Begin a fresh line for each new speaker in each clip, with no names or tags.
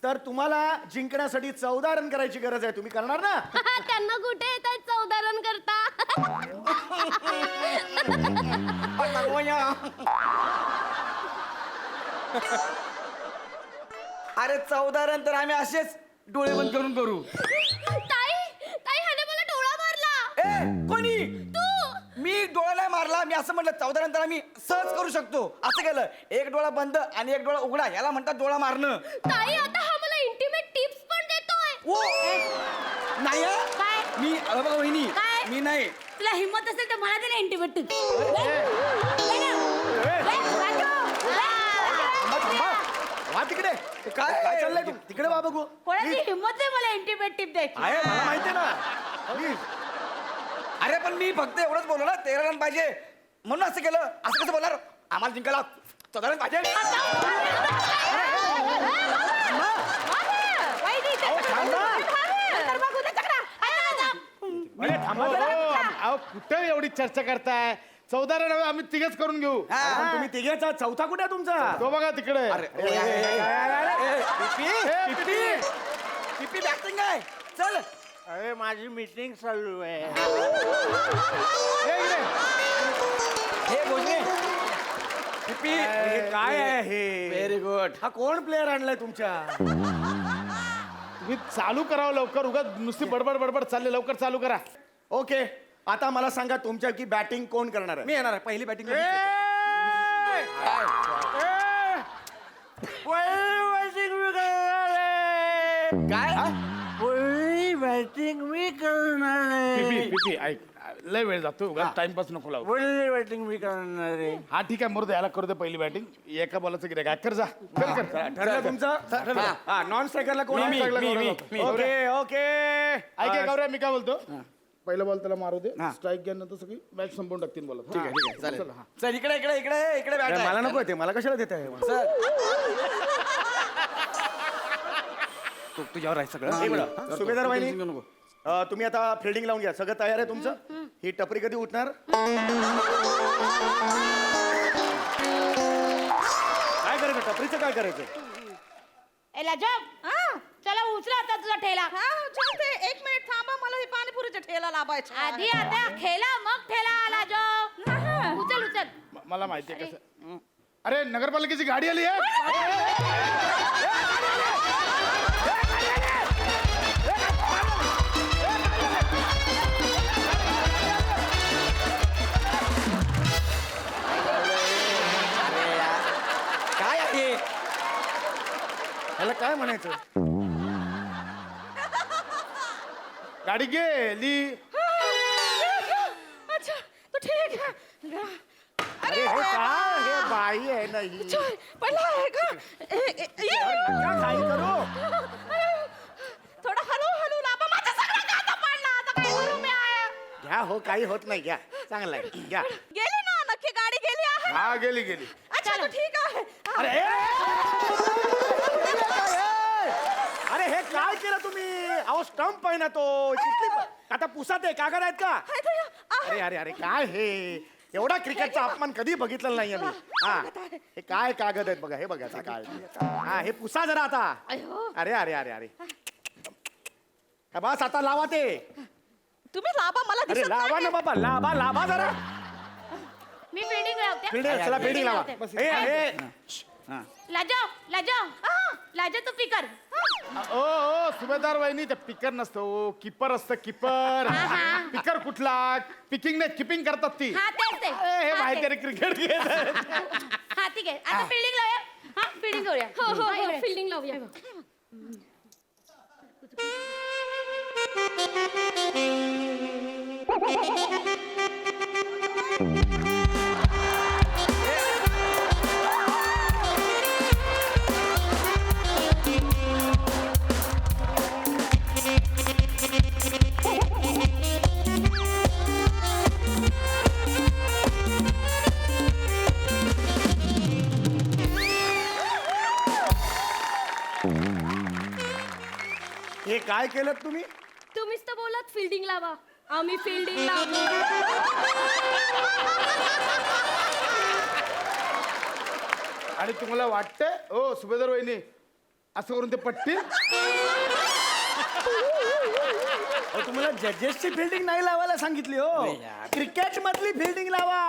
तर तुम्हाला जिंकण्यासाठी 14 रन करायची गरज आहे. तुम्ही करणार ना?
त्यांना कुठे येतात 14 रन करता.
अरे 14 रन तर आम्ही असेच डोळे बंद करून करू.
ताई ताई ह्याने मला डोळा मारला.
ए कोणी?
तू.
मी डोळा नाही मारला. मी असं म्हटलं 14 रन तर आम्ही सहज करू शकतो. असं केलं, एक डोळा बंद आणि एक डोळा उघडा, याला म्हणतात डोळा मारणं.
ताई आता हा मला इंटिमेट टिप्स पण देतोय.
ओ नाही हा.
काय?
मी अरे बघा वहिनी,
काय?
मी नाही.
तुला हिम्मत असेल तर मला दे ना इंटिमेट
वा तिकडे.
काय
काय चाललंय तू? तिकडे वा बघू.
कोणाची हिम्मत आहे मला इंटिमेट टिप द्यायची?
आहे मला माहितीये ना. प्लीज.
अरे पण मी फक्त एवढंच बोललो ना 13 रन पाहिजे म्हणून असं केलं. असं कसं बोलणार? आम्हाला जिंकायला 14 रन पाहिजे.
अरे थांबा जरा.
अहो कुठे एवढी चर्चा करताय? 14 रन आम्ही तिघच करून घेऊ.
पण तुम्ही तिघेच आहात. चौथा कुठे आहे तुमचा?
तो बघा तिकडे.
टिपी बॅटिंग आहे. चल
अरे माझी मीटिंग चालू आहे.
हे भोजने. टिपी
हे काय आहे हे?
Very good.
हा कोण प्लेअर आणलाय तुमच्या?
तुम्ही चालू करावं लवकर. उगा नुसती बडबड बडबड चालले. लवकर चालू करा.
ओके, आता मला सांगा तुमच्या की बॅटिंग कोण करणार आहे?
मी येणार आहे. पहिली बॅटिंग काय?
बॅटिंग मी करणार आहे.
पिपी ऐक, लय वेळ जातो. उगा टाइमपास नको लावू.
पहिली बॅटिंग मी करणार आहे.
हा ठीक आहे, मरू याला करू दे पहिली बॅटिंग. एका बॉलाचं गिऱ्हाईक आहे. कर जा. कर कर.
ठरलं तुमचं? हा, नॉन स्ट्रायकरला कोण
मी,
आहे?
मी, मी, मी.
Okay okay.
ऐक गौऱ्या, मी काय बोलतो, पहिला बॉल त्याला मारू दे. स्ट्राईक घ्यानंतर सगळी मॅच संपवून टाकतील बॉल.
ठीक आहे, ठीक आहे, चालेल. चल इकडे इकडे इकडे इकडे बॅट आहे.
मला नको ते. मला कशाला देत आहे?
तुझ्यावर आहे सगळं.
सुभेदार वाहिनी,
नको.
तुम्ही आता फिल्डिंग लावून घ्या. सगळं तयार आहे तुमचं? ही टपरी कधी उठणार? काय करायचं? टपरीचं काय करायचं?
एला जॉब चला उचला आता तुझा ठेला.
एक मिनिट थांबा, मला हे पाणीपुरीचा ठेला लावायचा.
आधी आता खेळा मग ठेला आला जॉब. उचल उचल.
मला माहिती आहे कसं. अरे नगरपालिकेची गाडी आली आहे.
काय आहे?
याला काय म्हणायचं?
गाडी गेली.
अच्छा तो ठीक है.
अरे हे काय? हे बाई आहे ना ही.
पहिला आहे का?
नका काही करू.
थोडा हलू हलू लावा. माझा सगळा कांदा पडला. आता काय करू मी?
घ्या हो, काही होत नाही. घ्या, चांगलं आहे. घ्या.
गेली ना, नक्की गाडी गेली आहे.
हा गेली गेली.
अच्छा तो ठीक आहे.
अरे अरे हे काय केलं तुम्ही? अहो स्टंप आहे ना तो. आता पुसात आहे. कागद आहेत का? अरे अरे अरे काय हे? एवढा क्रिकेटचा अपमान कधी बघितलेला नाहीये मी. हा, हे काय कागद आहेत बघा. हे बघा काय. हा, हे पुसा जरा आता. अरे अरे अरे अरे बस आता लावा ते.
तुम्ही लावा, मला
अरे
दिसत
लावा
नाही.
ना बाबा. लावा लावा जरा.
मी फिल्डिंग लावते.
फिल्डिंग, चला फिल्डिंग लावा.
लाजो लाजो लाजो तू पिकर.
ओ सुभेदार वहिनी, ते पिकर नसतं. ओ कीपर असतं. कीपर. पिकर कुठला? पिकिंग नाही, किपिंग करतात ती.
हा तेच ते.
हे
हा,
माहिती
तेच.
रे क्रिकेट खेळ.
हा ठीक आहे. आता फिल्डिंग लावूया. हा फिल्डिंग करूया.
हो हो हो, फिल्डिंग लावूया.
हे काय केलं तुम्ही?
तुम्हीच तर बोलात फिल्डिंग लावा. आम्ही फिल्डिंग लावतो.
आणि तुम्हाला वाटतंय ओ सुभेदार वहिनी, असं करून ते पटतील.
अहो, तुम्हाला जजेसची फिल्डिंग नाही लावायला सांगितली हो. क्रिकेट मधली फिल्डिंग लावा.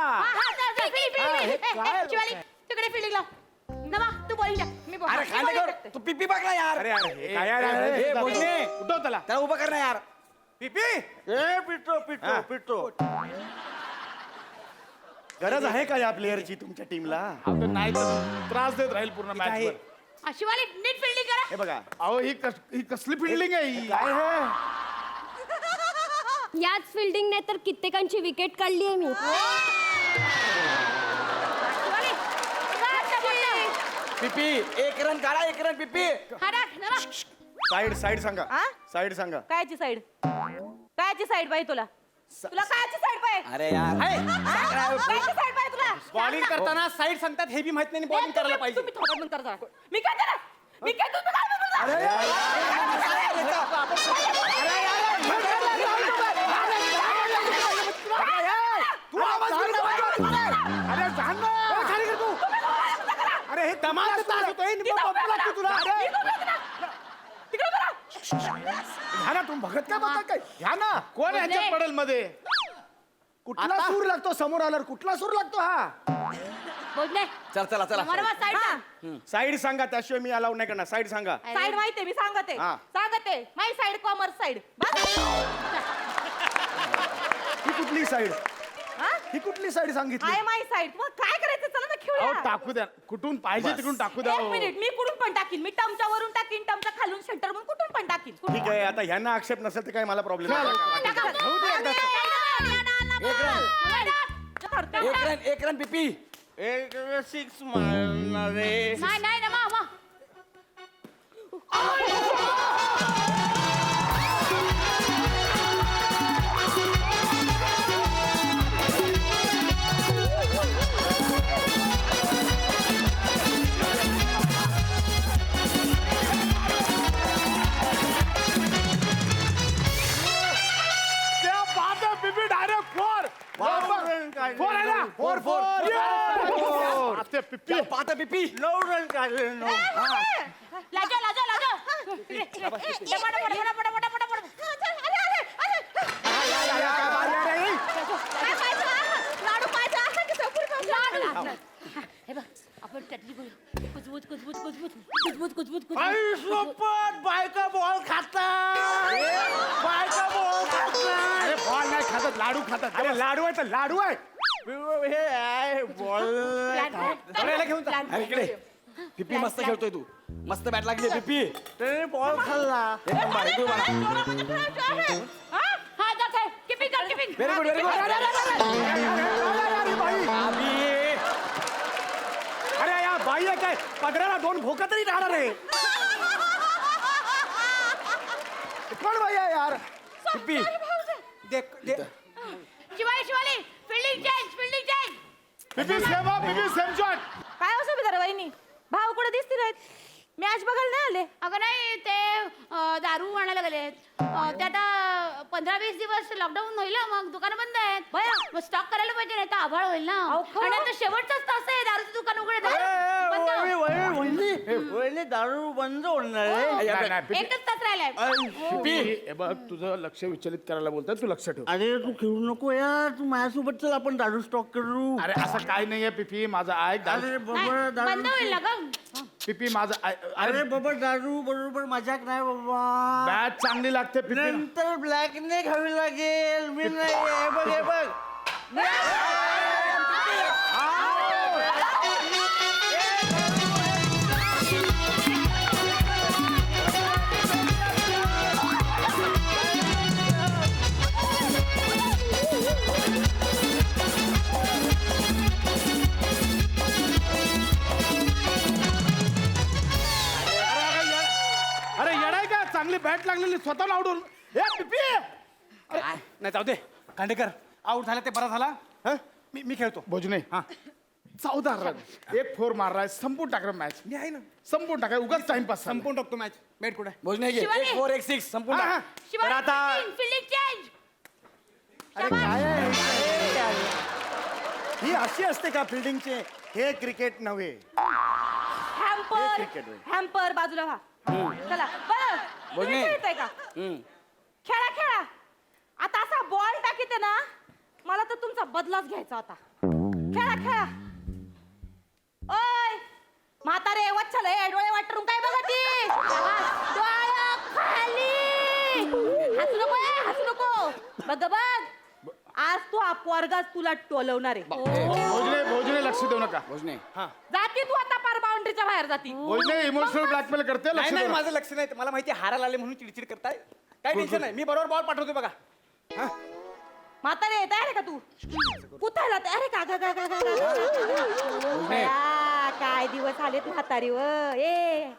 हे काय
तिकडे फिल्डिंग लाव नमा तू बॉलिंग टाक मी bowling
अरे खांडेकर
टाकते.
तू पिपी बघ ना यार.
अरे अरे हे काय यार,
ए, भोजने,
उठव त्याला.
त्याला उभं कर ना यार.
पिपी
ए पिटो पिटो पिटो.
गरज आहे का या प्लेअरची तुमच्या टीमला?
अहो, ते नाही तर त्रास देत राहील पूर्ण मॅच
काय?
वर.
शिवाली नीट फिल्डिंग करा.
हे बघा
अहो ही कसली फिल्डिंग आहे ही?
काय हे
याच फिल्डिंगने तर कित्येकांची विकेट काढली आहे मी.
शिवाली जा, जा,
पिपी 1 रन काढा 1 रन पिपी.
हा टाक, नमा.
साईड सांगा
हा?
साईड सांगा.
कायची साईड कायची साईड पाहिजे तुला तुला कायची साईड पाहिजे
अरे यार
कायची साईड पाहिजे तुला
बॉलिंग करताना साईड सांगतात हे बी माहित नाही बॉलिंग करायला पाहिजे.
तुम्ही थोडं बंद करा जरा. मी काय केलं मी काय तुम्ही काय बोलता?
अरे जा ना. खाली कर तू. अरे हे धमाल तास होतोय. बघू लागतो तुला. अरे
तिकडे बघा.
घ्या ना तुम्ही बघत काय बघता काय घ्या ना.
कोण यांच्या पडल मध्ये?
कुठला सूर लागतो समोर आल्यावर कुठला सूर लागतो हा?
बोलले.
चल चला चला
बरोबर साईड टाक.
साईड सांगा त्याशिवाय मी अलाउड नाही करणार. साईड सांगा.
साईड माहितीये मी सांगते
हा.
सांगते माई साईड कॉमर्स साईड
ही कुठली साईड?
हा
ही कुठली साईड सांगितली?
आहे माई साईड मग काय करायचं चला ना
अहो
खेळूया
टाकू द्या. कुठून पाहिजे तिकडून टाकू द्या.
एक
हो.
मिनिट मी कुठून पण टाकीन मी टमच्या वरून टाकीन टमच्या खालून सेंटर म्हणून कुठून पण टाकीन
ठीक आहे आता ह्यांना आक्षेप नसेल तर काय मला प्रॉब्लेम
टाका.
एक रन पिपी.
6 मारणार रे.
नाही नाही नमा नमा.
क्या बात है पिपी डायरेक्ट 4. फोर आहे ना? 4. आता पिप्पी
पाहता पिपी.
9 रन काढले 9.
लाजो लाजो लाजो. इकडे. ये पटा पटा पटा पटा पटा पटा.
लाडू पाहिजे
लाडू. हे बघ आपण त्यातली बोल. कुजबूज कुजबूज कुजबूज कुजबूज कुजबूज कुजबूज.
आई सोपत बायका बॉल खातात. बायका बॉल खातात.
अरे बॉल नाही खातात लाडू खातात.
अरे लाडू आहे तर लाडू आहे.
हे आहे बॉल.
घेऊन जा. अरे इकडे पिपी मस्त खेळतोय तू मस्त बॅट लागली पिपी.
त्याने बॉल खाल्ला.
एक नंबर आहे, तू म्हणा.
हा जा खेळ. किपिंग कर keeping.
Very good very good.
अरे या बाई आहे काय पदराला 2 भोका तरी राहणार आहे. कोण बाई आहे यार?
पिपी
शिवाली शिवाली फिल्डिंग चेंज.
पिपी सेम पिपी सेम शॉट.
काय असं बिचारा वहिनी भाऊ कुठे दिसतील आहेत मॅच बघायला नाही आले
अगं नाही ते दारू आणायला गेलेत. ते आता 15-20 दिवस लॉकडाऊन होईल ना, मग दुकानं बंद आहेत.
बया.
मग स्टॉक करायला पाहिजे नाही तर आभाळ होईल ना.
अहो, खरं?
आणि आता शेवटचाच तास आहे दारूचं दुकान उघडे
वहिनी दारू बंद होणार आहे.
नाही, नाही, पिपी.
एकच तास राहिलाय.
पिपी, हे बघ तुझं लक्ष विचलित करायला बोलतोय तू लक्ष ठेव.
अरे तू खेळू नको यार. तू माझ्यासोबत चल आपण दारू स्टॉक करू.
अरे असं काय नाहीये पिपी माझं ऐक दारू.
अरे
नाही,
बाबा
बंद होईल
दारू.
ना ग.
पिपी माझं
अरे बाबा दारू बरोबर मजाक नाही बाबा.
बॅट चांगली लागते पिपी.
नंतर ब्लॅक ने घ्यावी लागेल. मी नाही हे बघ हे बघ.
अरे येडाय का चांगली बॅट लागलेली स्वतः आवडून. हे पिपी
नाही जाऊ दे खांडेकर आउट झाला ते बरा झाला. हं? मी खेळतो.
भोजने हा 14 रन 1 4 मारलाय. संपून टाकलं मॅच.
मी आहे ना
संपून टाकाय उगाच टाइमपास.
संपून टाकतो मॅच. बॅट कुठे भोजने घे.
शिवानी.
1 4 1 6 संपून
हा, हा.
टाक. तर
शिवाली
आता
फिल्डिंग चेंज.
ही अशी असते का फिल्डिंगचे? हे क्रिकेट नव्हे.
हॅम्पर
cricket होय.
हॅम्पर बाजूला व्हा चला बरं
बोलणे.
तुम्ही खेळताय का खेळा खेळा आता असा बॉल टाकीते ना मला तर तुमचा बदलाच घ्यायचा होता खेळा खेळा ओय म्हातारे वच्छल हे डोळे वाटरून काय बघा ती डोळा खाली हसू नको हसू नको बघ बघ आज तू हा पोरगाच तुला टोलवणार आहे
भोजने भोजने लक्ष देऊ नका
भोजने
जाती तू आता पार बाउंड्रीच्या बाहेर जाती
भोजने इमोशनल ब्लॅकमेल करते लक्ष
नाही नाही
देऊ नका.
माझं लक्ष नाही मला माहिती हाराला आले म्हणून चिडचिड करताय काय टेन्शन नाही मी बरोबर बॉल पाठवतो बघा
म्हातारे तयार आहे का तू कुठायला तयार आहे का गा, गा, गा, गा, गा. बया, काय दिवस आलेत म्हातारी व ए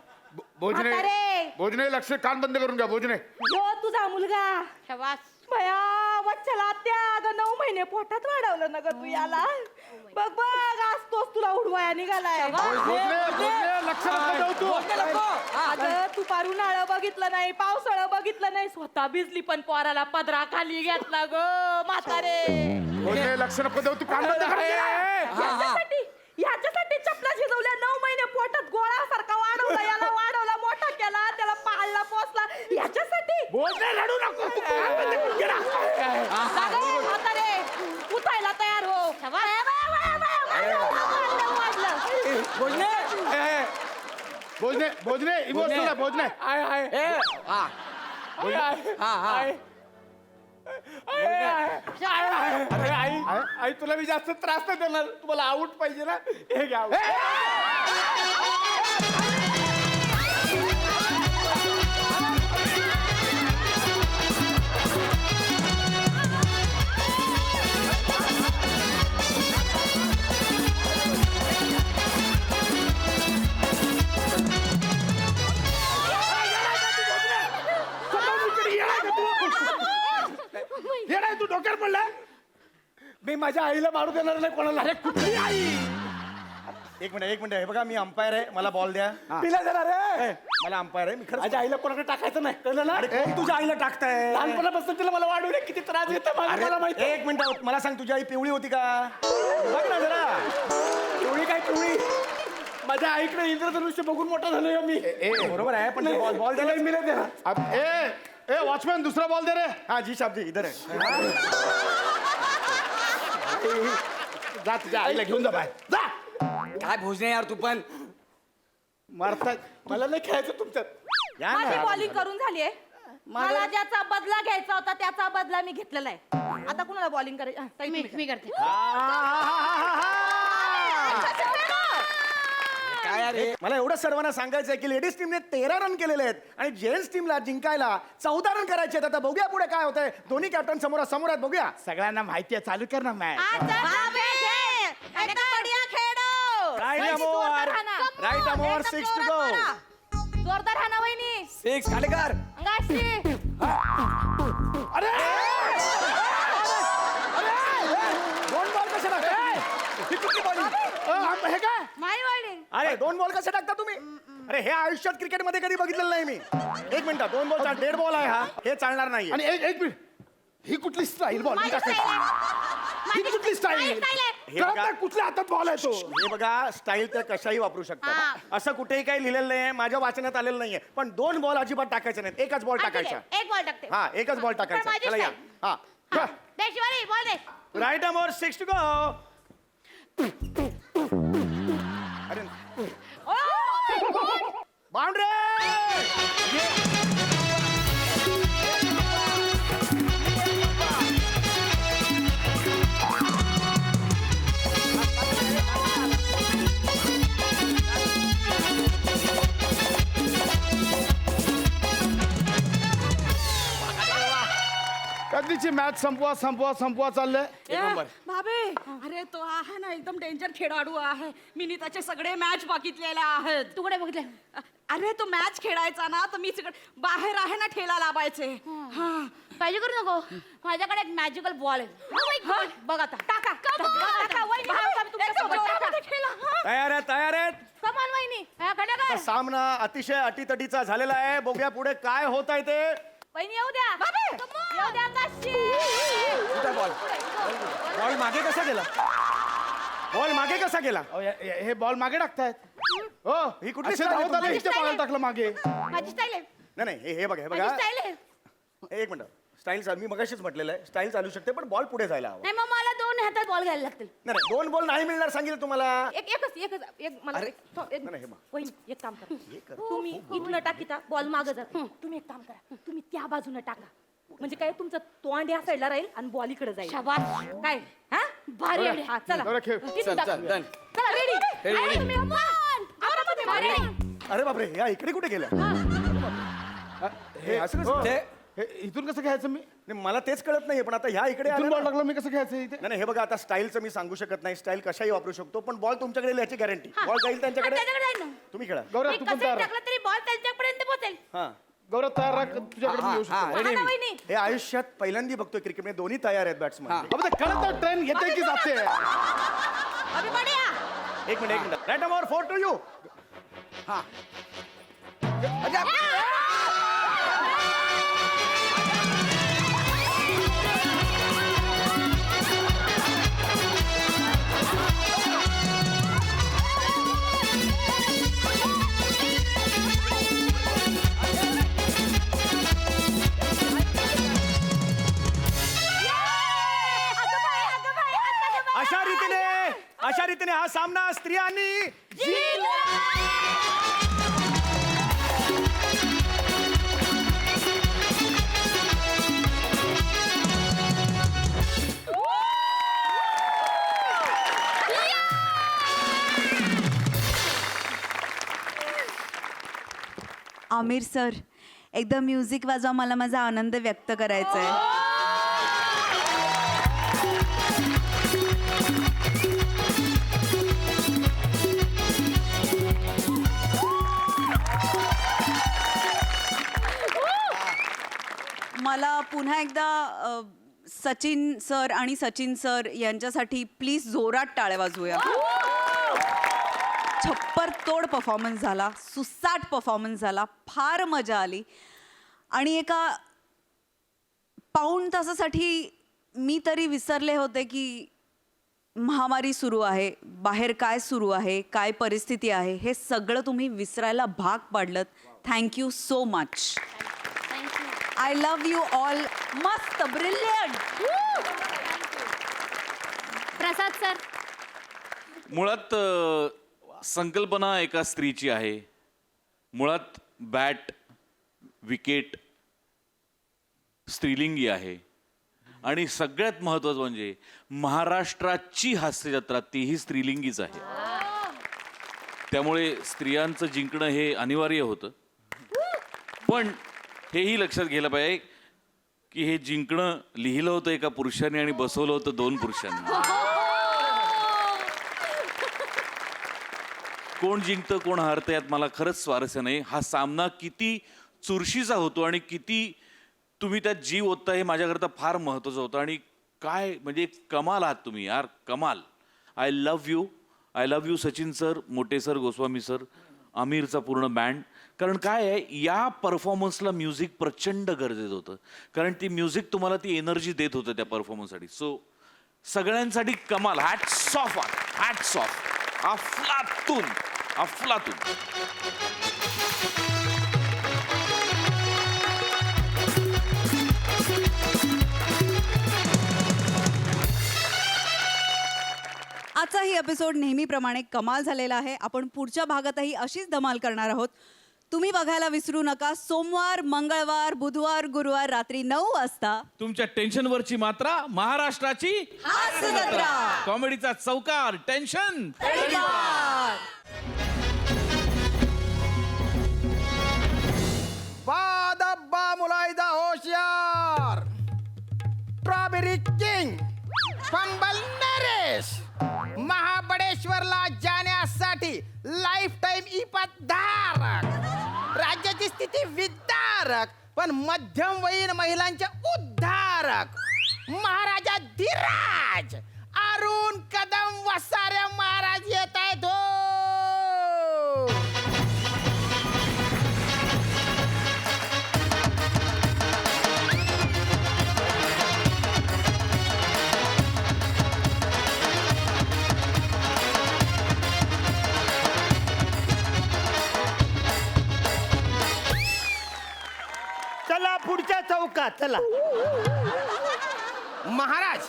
भोजने
म्हातारे.
भोजने लक्ष कान बंद करून घ्या भोजने
यो तुझा मुलगा
शबास
बया वच्छला त्या अगं 9 महिने पोटात वाढवलं ना ग तू याला बघ बघ आज तोच तुला उडवाया निघालाय
भोजने भोजने लक्ष नको देऊ तू
अगं तू पारून आळ बघितलं नाही पावसाळं बघितलं नाही स्वतः भिजली पण पोराला पदरा खाली घेतला ग म्हातारे
भोजने लक्ष नको देऊ तू कान बंद कर
ह्याच्यासाठी चपला शिजवल्या 9 महिने पोटात गोळासारखा वाढवला याला वाढवला मोठा केला त्याला पाळला पोसला ह्याच्यासाठी
भोजने लढू नको तू कान बंद करून घे ना.
जागा म्हातारे उठायला तयार हो
भोजने
भोजने भोजने इमोशनल आहे भोजने
आई तुला मी जास्त त्रास नाही देणार तुम्हाला आऊट पाहिजे ना हे घ्या
हे नाही तू डोक्यावर पडलाय
मी माझ्या आईला मारू देणार नाही कोणाला
अरे कुठली आई
एक मिनिट हे बघा मी अंपायर आहे मला बॉल द्या
तिला देणार आहे
मला अंपायर आहे मी खरं
माझ्या आईला कोणाकडे टाकायचं नाही कळलं ना
अरे कोण तुझ्या आईला टाकताय
लहानपणापासून तिला मला वाढवले किती त्रास देतं
अरे
मला माहिती
एक मिनिट मला सांग तुझी आई पिवळी होती का बघ ना जरा
पिवळी काय पिवळी माझ्या आईकडे इंद्रधनुष्य बघून मोठा झालोय मी
बरोबर आहे पण बॉल बॉल द्या
मी नाही देणार
अब ए वॉचमॅन दुसरा बॉल दे रे
हा जी साहब जी इधर आहे
जा तुझ्या आईला घेऊन जा बाहेर जा
काय भोजने यार तू पण
मारतात
मला नाही खेळायचं तुमच्यात
या
माझी
ना
बॉलिंग करून झालीये मला ज्याचा बदला घ्यायचा होता त्याचा बदला मी घेतलेला आहे आता कुणाला बॉलिंग करायची
मी करते
काय यार
मला एवढं सर्वांना सांगायचं आहे की लेडीज टीमने 13 रन केलेले आहेत आणि जेंट्स टीमला जिंकायला 14 रन करायचे आहेत आता बघूया पुढे काय होतंय दोन्ही कॅप्टन समोर आहेत बघूया
सगळ्यांना माहिती आहे चालू कर ना मॅच
राईट अमोर 6 to go
जोरदार हाना वहिनी
6 खालेकर
अंगाशी
दोन बॉल कसे टाकता ही कुठली बॉलिंग
हे काय
माय बॉलिंग
अरे दोन बॉल कसे टाकता तुम्ही अरे हे आयुष्यात क्रिकेट मध्ये कधी बघितलेलं नाही मी एक मिनिट दोन बॉल 1.5 बॉल आहे हा हे चालणार नाही
आणि एक मिनिट ही कुठली स्टाईल बॉल ही कुठली स्टाईल कुठल्या हातात बॉल आहे तो
हे बघा स्टाईल तर कशाही वापरू शकतात असं कुठेही काही लिहिलेलं नाही माझ्या वाचनात आलेलं नाहीये पण दोन बॉल अजिबात टाकायचे नाहीत एकच बॉल टाकायचा
एक बॉल टाकते
हा एकच बॉल टाकायचा
माझी
चला या
style.
हा
देशवाली बॉल दे
राईट अमोर 6 to go अरे बाउंड्री
कधीची मॅच संपवा चाललंय
भाबे अरे तो आहे ना एकदम डेंजर खेळाडू आहे मी त्याचे सगळे मॅच बघितलेले आहेत
तू कुठे बघितलं
अरे तो मॅच खेळायचा ना तर मी सगळं बाहेर आहे ना ठेला लावायचे हा
काळजी करू नको माझ्याकडे एक मॅजिकल बॉल आहे बघ आता टाका टाका वहिनी, हा, तुमच्यासोबत टाका.
तयार आहेत
कमाल वहिनी हा, खड्या काय
सामना अतिशय अटीतटीचा झालेला आहे बघूया पुढे काय होत आहे ते
वहिनी येऊ द्या येऊ द्या काशी.
बॉल मागे कसा गेला बॉल मागे कसा गेला
हे बॉल मागे टाकतायत हो
ही कुठली
असे
style आहे
धावत आले,
तुमची?
इथे बॉल टाकलं मागे
माझी स्टाईल आहे
नाही नाही हे बघा हे
माझी
बघा
स्टाईल आहे
एक मिनिट स्टाईल मी मगाशीच म्हटलेलं आहे स्टाईल चालू शकते पण बॉल पुढे जायला हवा
नाही मग मला 2 हातात बॉल घ्यायला लागतील
नाही नाही 2 बॉल नाही मिळणार सांगितलं तुम्हाला
एक मला
अरे.
एक
नाही, हे बघ.
वहिनी, एक काम करा तुम्ही इथनं टाकीता बॉल मागं जा तुम्ही एक काम करा तुम्ही त्या बाजूने टाका म्हणजे काय तुमचं तोंड या साईडला राहील आणि बॉल इकडे जाईल
शाबास
काय हा
भारी आहे.
हा चला
बरं, खेळ.
तिथून
चल,
टाका.
चल, done.
चला रेडी
अरे तुम्ही भारी आहे.
अरे बापरे या इकडे कुठे गेल्या हे असं
हो.
कसं
ते
हे इथून कसं घ्यायचं मी
नाही, मला तेच कळत नाहीये पण आता ह्या इकडे आल्या
इथून
ना.
बॉल टाकला मी कसं घ्यायचं इथे
नाही नाही, हे बघा आता स्टाईलचं मी सांगू शकत नाही स्टाईल कशाही वापरू शकतो पण बॉल तुमच्याकडे येईल याची गॅरंटी बॉल जाईल त्यांच्याकडे
त्याच्याकडे जाईल ना.
तुम्ही खेळा
गौरव
मी
तू पण
कसंही
तयार राहा.
टाकलं तरी बॉल त्यांच्यापर्यंत पोहोचेल
हा
गौरव तयार राहा, तुझ्याकडे मी येऊ
हा,
शकतो
ready
ना,
मी.
वहिनी
हे आयुष्यात पहिल्यांदा बघतोय क्रिकेट मध्ये दोन्ही तयार आहेत बॅट्समन
अबे ते कळत ट्रेन येते की जाते
अभि बढिया
एक minute right number 4 to you अशा रीतीने हा सामना स्त्रियांनी
आमिर सर एकदा म्युझिक वाजवा मला माझा आनंद व्यक्त करायचा आहे मला पुन्हा एकदा सचिन सर आणि सचिन सर यांच्यासाठी प्लीज जोरात टाळ्या वाजवूया छप्पर तोड परफॉर्मन्स झाला सुसाट परफॉर्मन्स झाला फार मजा आली आणि एका पाऊण तासासाठी मी तरी विसरले होते की महामारी सुरू आहे बाहेर काय सुरू आहे काय परिस्थिती आहे हे सगळं तुम्ही विसरायला भाग पाडलं thank you so much I love you all मस्त ब्रिलियंट
प्रसाद सर
मुळात संकल्पना एका स्त्रीची आहे मुळात बॅट विकेट स्त्रीलिंगी आहे आणि सगळ्यात महत्त्वाचं म्हणजे महाराष्ट्राची हास्यजत्रा तीही स्त्रीलिंगीच आहे त्यामुळे स्त्रियांचं जिंकणं हे अनिवार्य होतं पण हेही लक्षात घ्यायला पाहिजे की हे जिंकणं लिहिलं होतं एका पुरुषाने आणि बसवलं होतं 2 पुरुषांनी कोण जिंकतं कोण हारतं यात मला खरंच स्वारस्य नाही हा सामना किती चुरशीचा होतो आणि किती तुम्ही त्यात जीव ओतता हे माझ्याकरता फार महत्त्वाचं होतं आणि काय म्हणजे कमाल आहात तुम्ही यार कमाल I love you Sachin sir Mote sir Goswami sir आमिरचा पूर्ण बँड कारण काय आहे या परफॉर्मन्सला म्युझिक प्रचंड गरजेचं होतं कारण ती म्युझिक तुम्हाला ती एनर्जी देत होतं त्या परफॉर्मन्ससाठी सो सगळ्यांसाठी कमाल हॅट्स ऑफ अफलातून
आजचाही एपिसोड नेहमीप्रमाणे कमाल झालेला आहे आपण पुढच्या भागातही अशीच धमाल करणार आहोत तुम्ही बघायला विसरू नका सोमवार मंगळवार बुधवार गुरुवार रात्री 9 वाजता
तुमच्या टेन्शनवरची मात्रा महाराष्ट्राची
हास्यजत्रा.
कॉमेडीचा चौकार टेन्शन
बादब्बा मुलायदा होशियार स्ट्रॉबेरी किंग पंबल नरेश महाबळेश्वरला जाण्यासाठी लाईफ टाईम इपतधारक राज्याची स्थिती विदारक पण मध्यमवयीन महिलांचे उद्धारक महाराजा धीराज अरुण कदम वसारे महाराज येत आहेत हो.
चला पुढच्या चौकात चला.
महाराज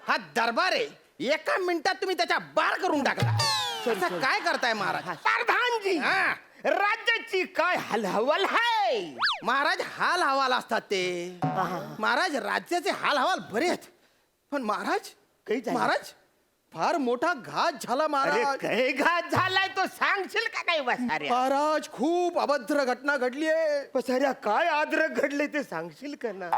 हा दरबार आहे, एका मिनिटात तुम्ही त्याच्या बार करून टाकला. असं काय करताय महाराज?
प्रधानजी
हा.
राज्याची काय हलहवाल आहे.
महाराज हाल हवाल असतात ते. महाराज राज्याचे हाल हवाल बरे आहेत, पण महाराज
काही झालं?
महाराज फार मोठा घात झाला
अरे
महाराज.
काय घात झालाय तो सांगशील का नाही वसाऱ्या?
महाराज खूप अभद्र घटना घडली आहे.
वसाऱ्या काय आद्रक घडले ते सांगशील का ना?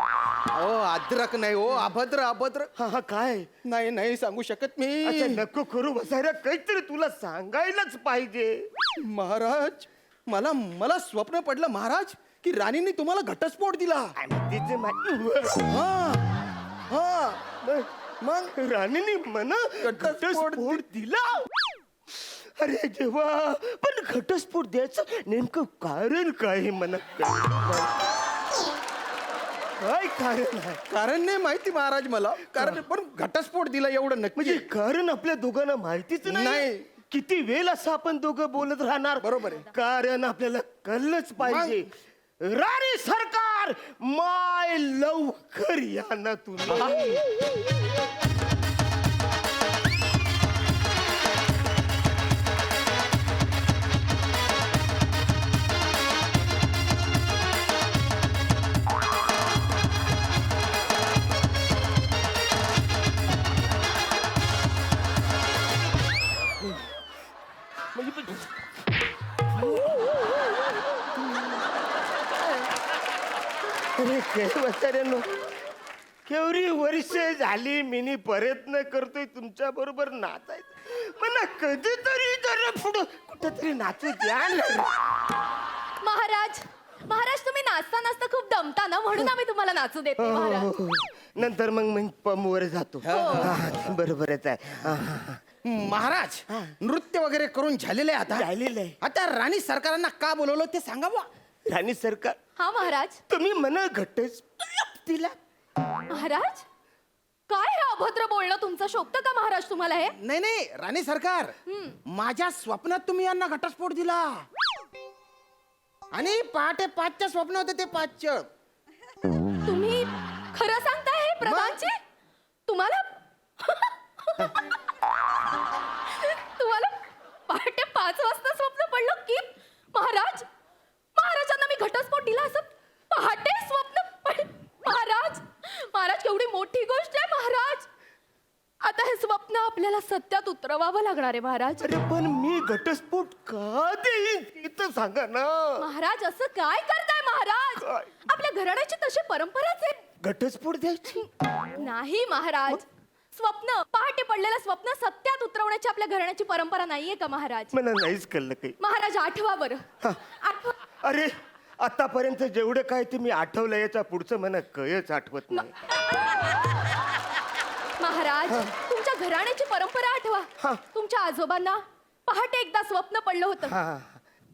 हो अद्रक नाही हो, अभद्र अभद्र.
हा काय?
नाही नाही सांगू शकत
अच्छा
मी.
नको करू वसाऱ्या, काहीतरी तुला सांगायलाच पाहिजे.
महाराज मला मला स्वप्न पडलं महाराज की राणीने तुम्हाला घटस्फोट दिला.
आणि तिचे
हा हा
मग राणीने मन घटस्फोट दिला. अरे जेव्हा पण घटस्फोट द्यायचं नेमकं कारण काय आहे मला काय कारण आहे?
कारण नाही माहिती महाराज मला. कारण पण घटस्फोट दिला एवढं नक्की.
म्हणजे कारण आपल्या दोघांना माहितीच नाही.
नाही.
किती वेळ असं आपण दोघं बोलत राहणार?
बरोबर आहे.
कारण आपल्याला कळलंच पाहिजे. राणी सरकार माय लवकर या ना तुम्ही. अरे केवसाऱ्यानो, केवढी वर्ष झाली मी प्रयत्न करतोय तुमच्या बरोबर नाचायचं. मला कधीतरी जरा पुढं कुठंतरी नाचू द्या ना.
महाराज महाराज तुम्ही नाचता नाचता खूप दमता ना, म्हणून आम्ही तुम्हाला नाचू देतो महाराज.
नंतर मग पंमवर जातो. हा, बरोबरच आहे.
महाराज नृत्य वगैरे करून झालेले आहे आता.
झालेलं आहे.
आता राणी सरकारांना का बोलवलं ते सांगा बुवा.
राणी सरकार
हा महाराज.
तुम्ही मला घटच दिला.
महाराज काय हे अभद्र बोलणं तुमचं शोभतं का महाराज तुम्हाला हे?
नाही नाही राणी सरकार, माझ्या स्वप्नात तुम्ही यांना घटस्फोट दिला आणि पहाटे 5च्या स्वप्न होते ते 5चं.
तुम्ही खरं सांगताय हे प्रधानजी? तुम्हाला तुम्हाला पहाटे 5 वाजता स्वप्न पडलं की महाराज महाराजांना मी घटस्फोट दिला असं पहाटे स्वप्न महाराज महाराज केवढी मोठी गोष्ट आहे महाराज. आता हे स्वप्न आपल्याला सत्यात उतरवावं लागणार आहे महाराज.
अरे पण मी घटस्फोट का देईन इथं सांगा ना.
महाराज असं काय करताय महाराज?
काय?
आपल्या घराण्याची तशी परंपराच आहे.
घटस्फोट द्यायची
नाही महाराज. स्वप्न पहाटे पडलेलं स्वप्न सत्यात उतरवण्याची आपल्या घराण्याची परंपरा नाहीये का महाराज?
मला नाहीच कळलं काही.
महाराज आठवा बरं.
हा.
आठवा.
अरे आतापर्यंत जेवढं काय ते मी आठवलं याच्या पुढचं मला कळच आठवत नाही.
महाराज तुमच्या घराण्याची परंपरा आठवा.
हा.
तुमच्या आजोबांना पहाटे एकदा स्वप्न पडलं
हा.
होतं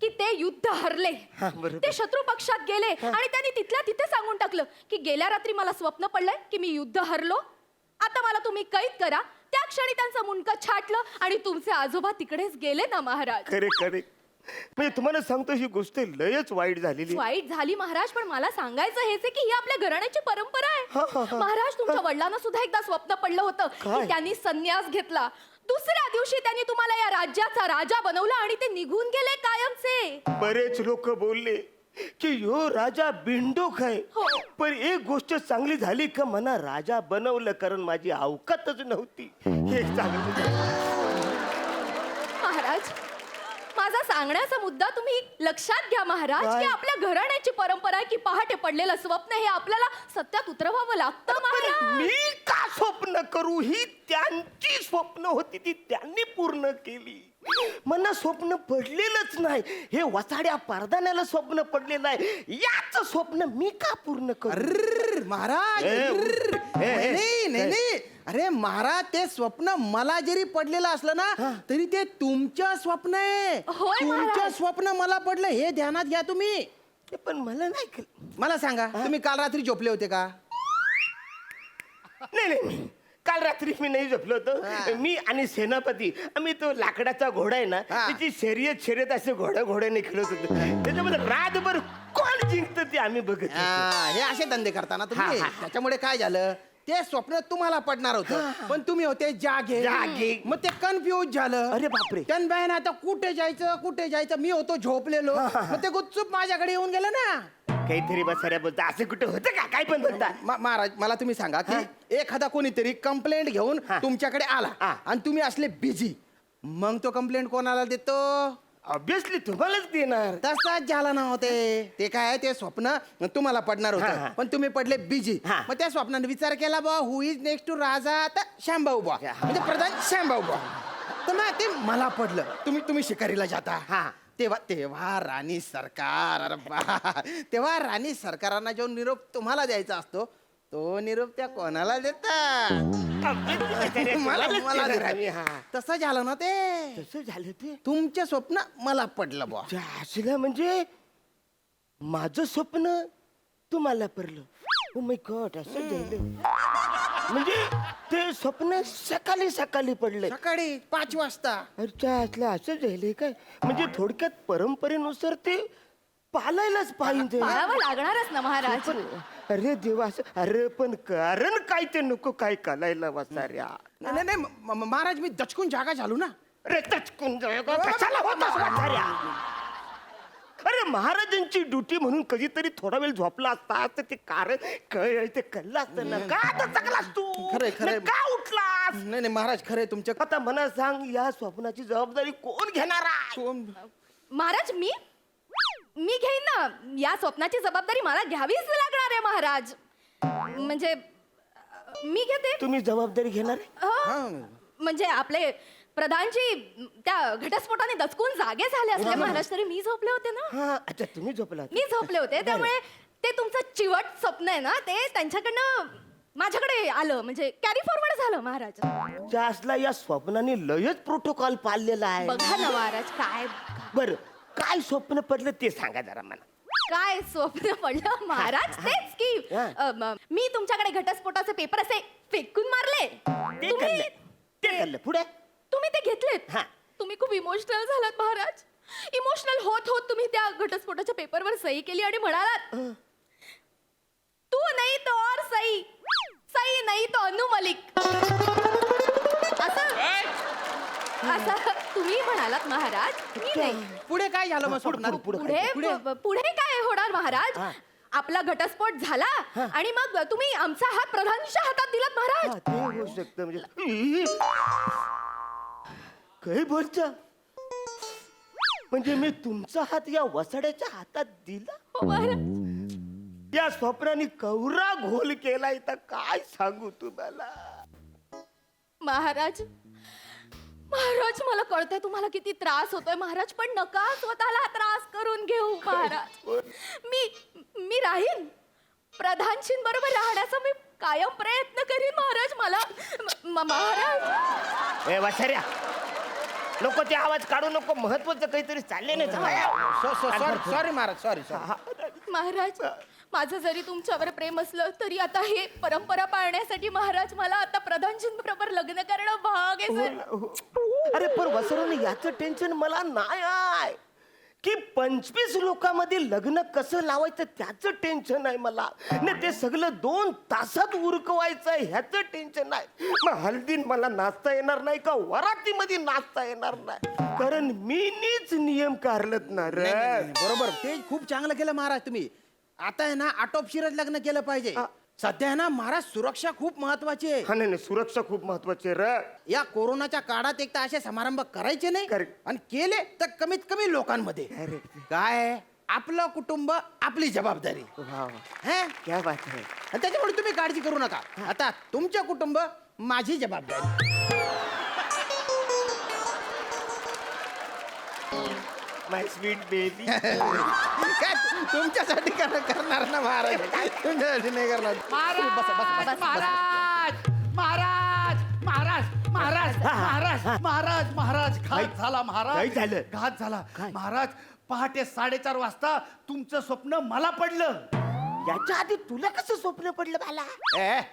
की ते युद्ध हरले.
हा, बरोबर.
ते शत्रू पक्षात गेले आणि त्यांनी तिथल्या तिथे सांगून टाकलं की गेल्या रात्री मला स्वप्न पडलंय की मी युद्ध हरलो, आता मला तुम्ही कैद करा. त्या क्षणी त्यांचं मुंडकं छाटलं आणि तुमचे आजोबा तिकडेच गेले ना महाराज.
खरे खरे म्हणजे तुम्हाला सांगतो ही गोष्ट लयच वाईट झालेली.
वाईट झाली महाराज, पण मला सांगायचं हेच आहे की ही आपल्या घराण्याची परंपरा
हा, हा,
आहे.
हा.
महाराज तुमच्या वडिलांना सुद्धा एकदा स्वप्न पडलं होतं
काय?
की त्यांनी संन्यास घेतला. दुसऱ्या दिवशी त्यांनी तुम्हाला या राज्याचा राजा बनवलं आणि ते निघून गेले कायमचे.
बरेच लोक बोलले की ह्यो राजा बिंडोक आहे.
हो.
पण एक गोष्ट चांगली झाली का मना राजा बनवलं, कारण माझी अवकातच नव्हती. हे चांगलं झालं.
महाराज माझा सांगण्याचा मुद्दा तुम्ही लक्षात घ्या महाराज
काय?
की आपल्या घराण्याची परंपरा आहे की पहाटे पडलेलं स्वप्न हे आपल्याला सत्यात उतरवावं लागतं
पण
महाराज.
मी का स्वप्न करू? ही त्यांची स्वप्न होती, ती त्यांनी पूर्ण केली. मला स्वप्न पडलेलंच नाही. हे वसाड्या परदान्याला स्वप्न पडलेलं आहे. याच स्वप्न मी का पूर्ण करू?
अर्र, महाराज अर्र. नाही नाही नाही. अरे महाराज ते स्वप्न मला जरी पडलेलं असलं ना तरी ते तुमचं स्वप्न आहे.
होय,
तुमचं
महाराज.
स्वप्न मला पडलं हे ध्यानात घ्या तुम्ही.
ते पण मला नाही कळलं.
मला सांगा तुम्ही काल रात्री झोपले होते का?
नाही नाही काल रात्री मी नाही झोपलो होतो. मी आणि सेनापती आम्ही तो लाकडाचा घोडा आहे ना, त्याची शर्यत असे घोड्याने खेळत होतो. त्याच्यामध्ये रातभर कोण जिंकत ते आम्ही बघत होतो.
हे असे धंदे करताना तुम्ही त्याच्यामुळे काय झालं ते स्वप्न तुम्हाला पडणार होतं पण तुम्ही होते जागे
जागे.
मग ते कन्फ्युज झालं.
अरे बापरे.
त्यांना आता कुठे जायचं मी होतो झोपलेलो मग ते गुपचूप माझ्याकडे येऊन गेलं ना.
काहीतरी बसाऱ्या बोलता असं कुठं होतं का? काय पण बोलता.
महाराज मला तुम्ही सांगा की एखादा कोणीतरी कंप्लेंट घेऊन तुमच्याकडे आला आणि तुम्ही असले बिझी मग तो कंप्लेंट कोणाला देतो?
ऑब्विसली तुम्हालाच देणार.
तसाच झाला नव्हते ते काय ते स्वप्न तुम्हाला पडणार होतं पण तुम्ही पडले बिझी मग त्या स्वप्नाने विचार केला बा हु इज नेक्स्ट टू राजा आता शांभाऊ बा म्हणजे प्रधान शांभाऊ बा तर मग ते मला पडलं तुम्ही शिकारीला जाता तेव्हा राणी सरकार अरे बा तेव्हा राणी सरकारांना जो निरोप तुम्हाला द्यायचा असतो तो निरोप त्या कोणाला देता? मला देता. तसं झालं ना ते
तसं झालं ते.
तुमचे स्वप्न मला पडलं बा
असलं म्हणजे माझं स्वप्न तुम्हाला पडलं. ओ माय गॉड असं झालं म्हणजे ते स्वप्न सकाळी पडलं.
सकाळी 5 वाजता.
अच्छा असलं असं झालंय काय? म्हणजे थोडक्यात परंपरेनुसार ते पालायलाच पाहिजे.
पाळावं लागणारच ना महाराज.
पण अरे देवा असं अरे पण कारण काय ते नको काय कलायला वाचाऱ्या.
नाही महाराज मी दचकून जागा झालो ना.
अरे तचकून जागा कशाला होतास वाचाऱ्या? अरे महाराजांची ड्युटी म्हणून कधीतरी थोडा वेळ झोपला असता तर ते कारण काय ते कळलं असतं ना. का आता जगलास तू?
खरंय.
का उठलास?
नाही महाराज खरंय तुमच्या
आता मला सांग या स्वप्नाची जबाबदारी कोण घेणार आहे?
महाराज मी घेईन ना या स्वप्नाची जबाबदारी मला घ्यावीच लागणार आहे महाराज. म्हणजे मी घेते.
तुम्ही जबाबदारी घेणार आहे?
हो. म्हणजे आपले प्रधानजी त्या घटस्फोटाने दचकून जागे झाले असले महाराज तरी मी झोपले होते ना.
हा अच्छा तुम्ही झोपला.
मी झोपले होते त्यामुळे ते तुमचं चिवट स्वप्न आहे ना ते त्यांच्याकडनं माझ्याकडे आलं म्हणजे कॅरी फॉरवर्ड झालं महाराज.
जासला या स्वप्नाने लयच प्रोटोकॉल पाळलेला आहे.
बघा ना महाराज काय
बरं काय स्वप्न पडलं ते सांगा जरा मला.
काय स्वप्न पडलं महाराज तेच की मी तुमच्याकडे घटस्फोटाचे पेपर असे फेकून मारले.
ते कळलं पुढे
तुम्ही ते घेतलेत. तुम्ही खूप इमोशनल झालात महाराज. इमोशनल होत तुम्ही त्या घटस्फोटाच्या पेपरवर सही केली आणि म्हणालात तू नाही तो और सही सही नाही तो अनु मलिक असं तुम्ही म्हणालात महाराज. मी नाही.
पुढे काय झालं मग स्वप्नात?
पुढे काय होणार महाराज? आपला घटस्फोट झाला आणि मग तुम्ही आमचा हात प्रधानांच्या हातात दिलात महाराज.
ते होऊ शकतं म्हणजे काय बोलता? म्हणजे मी तुमचा हात या वसाड्याच्या हातात दिला?
हो महाराज.
या स्वप्नाने कवरा घोल केलाय तर काय सांगू तुम्हाला.
महाराज मला कळतंय तुम्हाला किती त्रास होतोय महाराज पण नका स्वतःला त्रास करून घेऊ महाराज. मी राहीन प्रधानजींबरोबर राहण्याचा मी कायम प्रयत्न करीन महाराज. मला महाराज
ए वाचाऱ्या नको ते आवाज काढू नको. महत्वाचं काहीतरी चालले नाही.
Sorry Maharaj sorry.
महाराज माझं जरी तुमच्यावर प्रेम असलं तरी आता हे परंपरा पाळण्यासाठी महाराज मला आता प्रधानजींबरोबर लग्न करणं भाग आहे.
अरे पण वसरून याचं टेन्शन मला नाही आहे की 25 लोकांमध्ये लग्न कसं लावायचं त्याचं टेन्शन आहे मला. नाही ते सगळं 2 तासात उरकवायचं ह्याचं टेन्शन आहे. मग हल्दीन मला नाचता येणार नाही का वरातीमध्ये नाचता येणार नाही कारण मीच नियम काढलत ना रे.
बरोबर ते खूप चांगलं केलं महाराज तुम्ही. आता आहे ना आटोपशीरच लग्न केलं पाहिजे. सध्या आहे ना महाराज सुरक्षा खूप महत्वाची आहे.
हा नाही सुरक्षा खूप महत्वाची आहे रे.
या कोरोनाच्या काळात एक तर असे समारंभ करायचे नाही आणि केले तर कमीत कमी लोकांमध्ये. काय आपलं कुटुंब आपली जबाबदारी.
क्या बात आहे.
आणि त्याच्यामुळे तुम्ही काळजी करू नका. आता तुमचं कुटुंब माझी जबाबदारी.
माय स्वीट बेबी.
काय तुमच्यासाठी करणार ना महाराज. तुमच्यासाठी नाही करणार.
महाराज घात झाला महाराज.
काय झालं?
घात झाला महाराज. पहाटे 4:30 वाजता तुमचं स्वप्न मला पडलं.
याच्या आधी तुला कसं स्वप्न पडलं मला?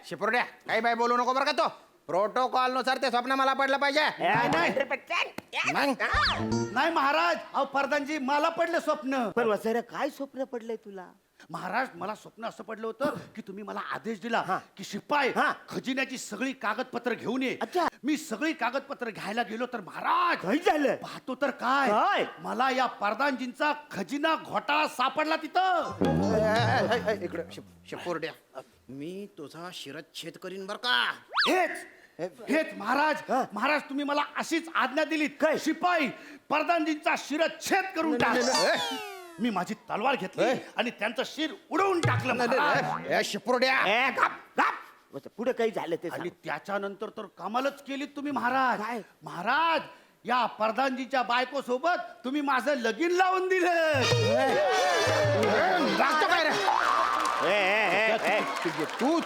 शिपुर्ड्या काही बाय बोलू नको बरं का. तो प्रोटोकॉल नुसार ते स्वप्न मला पडलं पाहिजे.
नाही महाराज अहो प्रधानजी मला पडलं स्वप्न.
पण वसाऱ्या काय स्वप्न पडलंय तुला?
महाराज मला स्वप्न असं पडलं होतं की तुम्ही मला आदेश दिला की शिपाई खजिन्याची सगळी कागदपत्र घेऊन ये. मी सगळी कागदपत्र घ्यायला गेलो तर महाराज
झालं
पाहतो तर काय मला या परदानजींचा खजिना घोटाळा सापडला तिथं.
इकडे शेपोरड्या, मी तुझा शिरच्छेद करीन बर का.
हेच महाराज महाराज तुम्ही मला अशीच आज्ञा दिलीत काय शिपाई परदानजींचा शिरच्छेद करून टाक. मी माझी तलवार घेतली आणि त्यांचं शिर उडवून टाकलं महाराज.
शेपोरड्या,
पुढे काही झालं ते
आणि त्याच्यानंतर तर कमालच केली तुम्ही महाराज. महाराज या परदानजीच्या बायको सोबत तुम्ही माझं लगीन लावून दिलं.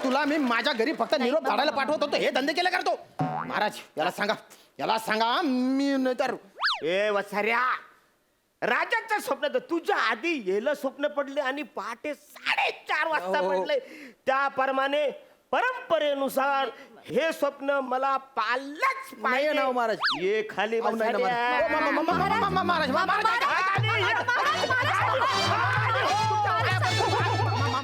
तुला मी माझ्या घरी फक्त निरोप काढायला पाठवत होतो, हे धंदे केले करतो. महाराज याला सांगा मी नाही तर.
ए वसाऱ्या, राजाचं स्वप्न तर तुझ्या आधी येलं स्वप्न पडले आणि पहाटे 4:30 वाजता पडले. त्याप्रमाणे परंपरेनुसार हे स्वप्न मला पाळलंच पाहिजे
ना महाराज.
ये खाली
महाराज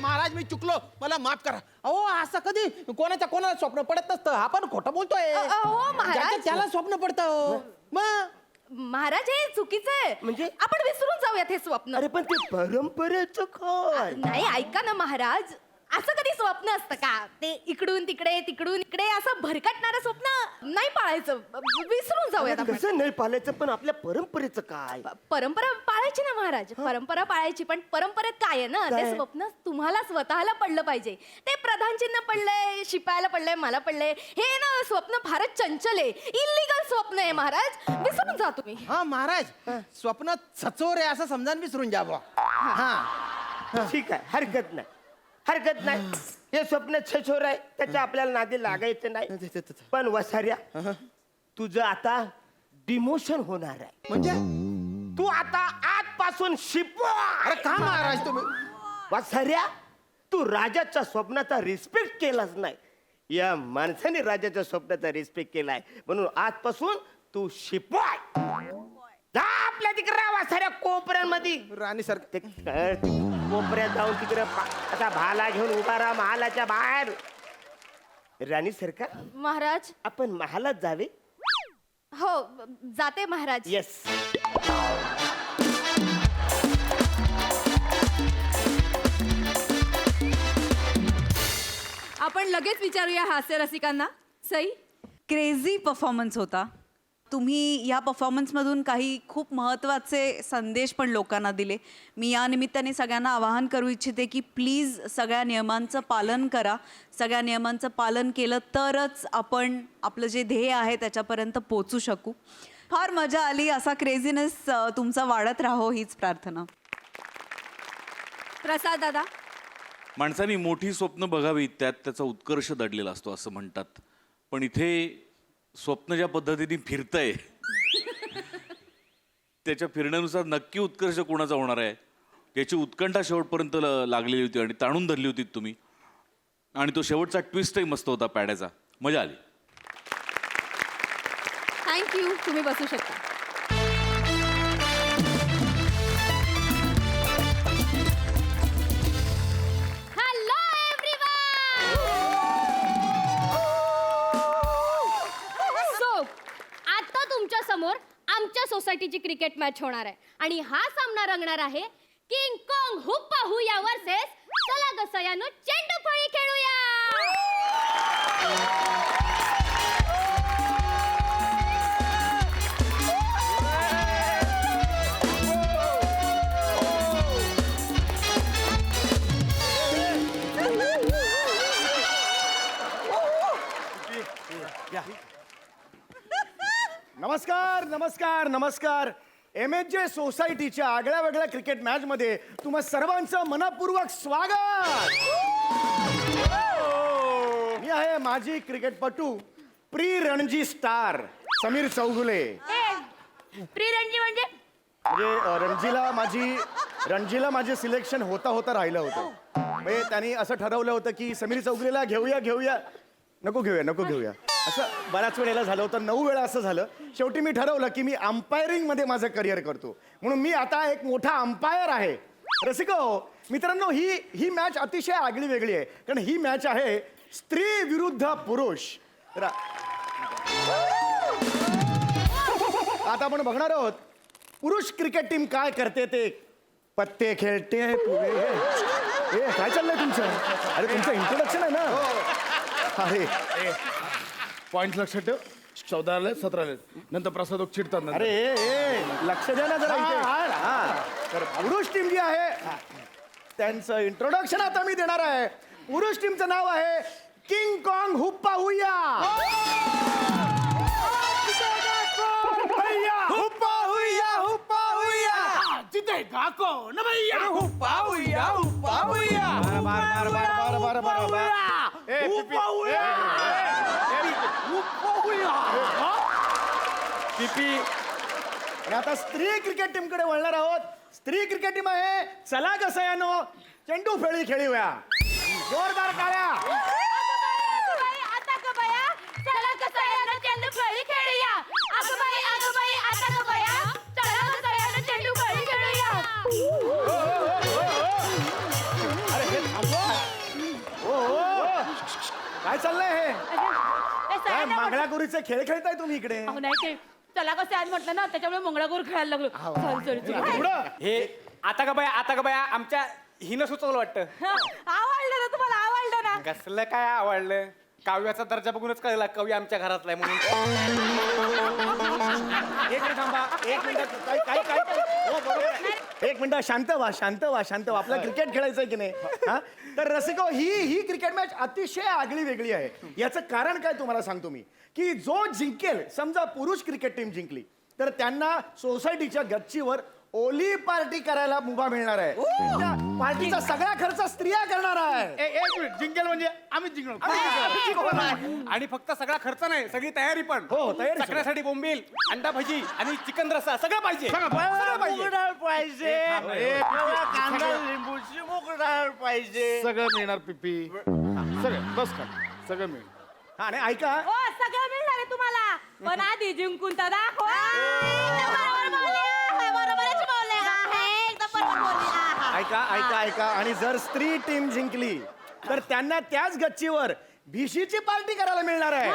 महाराज मी चुकलो, मला माफ करा. अहो असं कधी कोणाला स्वप्न पडत नसतं. आपण खोटं बोलतोय.
महाराज.
त्याला स्वप्न पडतं मग.
महाराज हे चुकीचं आहे.
म्हणजे?
आपण विसरून जाऊयात हे स्वप्न.
अरे पण ते परंपरेचं काय?
नाही ऐका ना महाराज, असं कधी स्वप्न असतं का? ते इकडून तिकडे असं भरकटणारं स्वप्न नाही पाळायचं. विसरून जाऊयात आपण.
कसं नाही पाळायचं, पण आपल्या परंपरेचं काय?
परंपरा पाळायची ना महाराज, परंपरा पाळायची. पण परंपरेत काय आहे ना, ते स्वप्न तुम्हाला स्वतःला पडलं पाहिजे. ते प्रधानजींना पडलंय, शिपायाला पडलंय, मला पडलंय. हे ना स्वप्न फारच चंचल आहे, इलिगल स्वप्न आहे महाराज. विसरून जा तुम्ही.
हा महाराज, स्वप्न सचोर आहे असं समजा विसरून जा बुवा. हा
ठीक आहे, हरकत नाही. हे स्वप्न छछोर आहे, त्याच्या आपल्याला नादी लागायचं नाही. पण वसाऱ्या, तुझं आता डिमोशन होणार आहे.
म्हणजे
तू आता आजपासून शिपाई.
अरे का महाराज तुम्ही?
वसाऱ्या, तू राजाच्या स्वप्नाचा रिस्पेक्ट केलाच नाही. या माणसाने राजाच्या स्वप्नाचा रिस्पेक्ट केलाय, म्हणून आजपासून तू शिपाई. जा आपल्या तिकडे वासाऱ्या कोपऱ्यांमध्ये.
राणी सर
ते कोपऱ्यात जाऊन तिकडे असा भाला घेऊन उभा राहा महालाच्या बाहेर. राणी सरकार,
महाराज.
आपण महालात जावे.
हो जाते महाराज.
येस.
आपण लगेच विचारूया हास्य रसिकांना. सई, क्रेझी परफॉर्मन्स होता. तुम्ही या परफॉर्मन्समधून काही खूप महत्त्वाचे संदेश पण लोकांना दिले. मी या निमित्ताने सगळ्यांना आवाहन करू इच्छिते की प्लीज सगळ्या नियमांचं पालन करा. सगळ्या नियमांचं पालन केलं तरच आपण आपलं जे ध्येय आहे त्याच्यापर्यंत पोचू शकू. फार मजा आली. असा क्रेझीनेस तुमचा वाढत राहो हीच प्रार्थना.
प्रसाद दादा.
माणसाने मोठी स्वप्न बघावी, त्यात त्याचा उत्कर्ष दडलेला असतो असं म्हणतात. पण इथे स्वप्न ज्या पद्धतीने फिरतंय त्याच्या फिरण्यानुसार नक्की उत्कर्ष कोणाचा होणार आहे याची उत्कंठा शेवटपर्यंत लागलेली होती आणि ताणून धरली होती तुम्ही. आणि तो शेवटचा ट्विस्टही मस्त होता पॅड्याचा. मजा आली.
थँक्यू. तुम्ही बसू शकता.
समोर आमच्या सोसायटीची क्रिकेट मॅच होणार आहे आणि हा सामना रंगणार आहे किंग कॉंग हुप्पा हू या वर्सेस चला ग सयानो चेंडू फळी खेळूया.
नमस्कार. MHJ सोसायटीच्या आगळ्या वेगळ्या क्रिकेट मॅच मध्ये तुम्हा सर्वांचं मनपूर्वक स्वागत. मी आहे माजी क्रिकेटपटू pre Ranji star Sameer Chougule.
Pre Ranji म्हणजे
रणजीला माझे सिलेक्शन होता राहिलं होतं. म्हणजे त्यांनी असं ठरवलं होतं की समीर चौगुलेला घेऊया नको घेऊया असं बऱ्याच वेळेला झालं होतं. 9 वेळा असं झालं. शेवटी मी ठरवलं की मी अंपायरिंग मध्ये माझं करिअर करतो, म्हणून मी आता एक मोठा अंपायर आहे. रसिको, मित्रांनो ही मॅच अतिशय आगळी वेगळी आहे कारण ही मॅच आहे स्त्री विरुद्ध पुरुष आता आपण बघणार आहोत पुरुष क्रिकेट टीम काय करते ते पत्ते खेळते पुढे काय चाललंय तुमचं अरे तुमचं इंट्रोडक्शन आहे ना अरे
पॉइंट लक्षात ठेव 14 आले 17 आले नंतर प्रसाद चिडतात नंतर.
अरे लक्ष द्या ना जरा इथे. हा. तर पुरुष टीम जी आहे त्यांचं इंट्रोडक्शन आता मी देणार आहे पुरुष टीमचं नाव आहे किंग कॉंग हुप्पा हुया हुप्पा हुया हुप्पा हुया
जिथे गाको न भैया
हुप्पा हुया हुप्पा हुया
आणि आता स्त्री क्रिकेट टीम कडे वळणार आहोत स्त्री क्रिकेट टीम आहे चला कसं यानो चेंडू फेळी खेळूया जोरदार टाळ्या
आता ग बया चला कसं यानं चेंडू खेळी खेळूया अगं बाई आता ग बया चला कसं यानं चेंडू खेळी खेळूया
अरे हे थांबवा. काय चाललंय हे काय मागळ्यागुरीचे खेळ खेळताय तुम्ही इकडे
अहो नाही ते चला कसं आज म्हटलं ना त्याच्यामुळे मंगळागौर खेळायला लागलो चल
हे आता का बाया आमच्या हिनं सुचवलं वाटतं
आवडलं ना तुम्हाला आवडलं ना
कसलं काय आवडलं काव्याचा दर्जा बघूनच कळला कवी आमच्या घरातला आहे म्हणून
एक मिनिट थांबा एक मिनिट काय हो बरोबर आहे. एक मिनिट शांत व्हा आपलं क्रिकेट खेळायचंय की नाही हा तर रसिको ही क्रिकेट मॅच अतिशय आगळी वेगळी आहे याचं कारण काय तुम्हाला सांगतो मी की जो जिंकेल समजा पुरुष क्रिकेट टीम जिंकली तर त्यांना सोसायटीच्या गच्चीवर ओली पार्टी करायला मुभा मिळणार आहे त्या पार्टीचा सगळा खर्च स्त्रिया करणार आहे
एक मिनिट जिंकेल म्हणजे आम्ही जिंकणार
आणि फक्त सगळा खर्च नाही सगळी तयारी पण
हो, तयारी सगळी.
चकण्यासाठी बोंबील अंडा भजी आणि चिकन रस्सा सगळं पाहिजे
सगळं मिळणार पिपी सगळं बस का सगळं मिळणार
हा आणि ऐका
हो सगळं मिळणार आहे तुम्हाला पण आधी जिंकून तर दाखवा बरोबरच बोलले एकदम बरोबर बोलले
ऐका आणि जर स्त्री टीम जिंकली तर त्यांना त्याच गच्चीवर भिशीची पार्टी करायला मिळणार आहे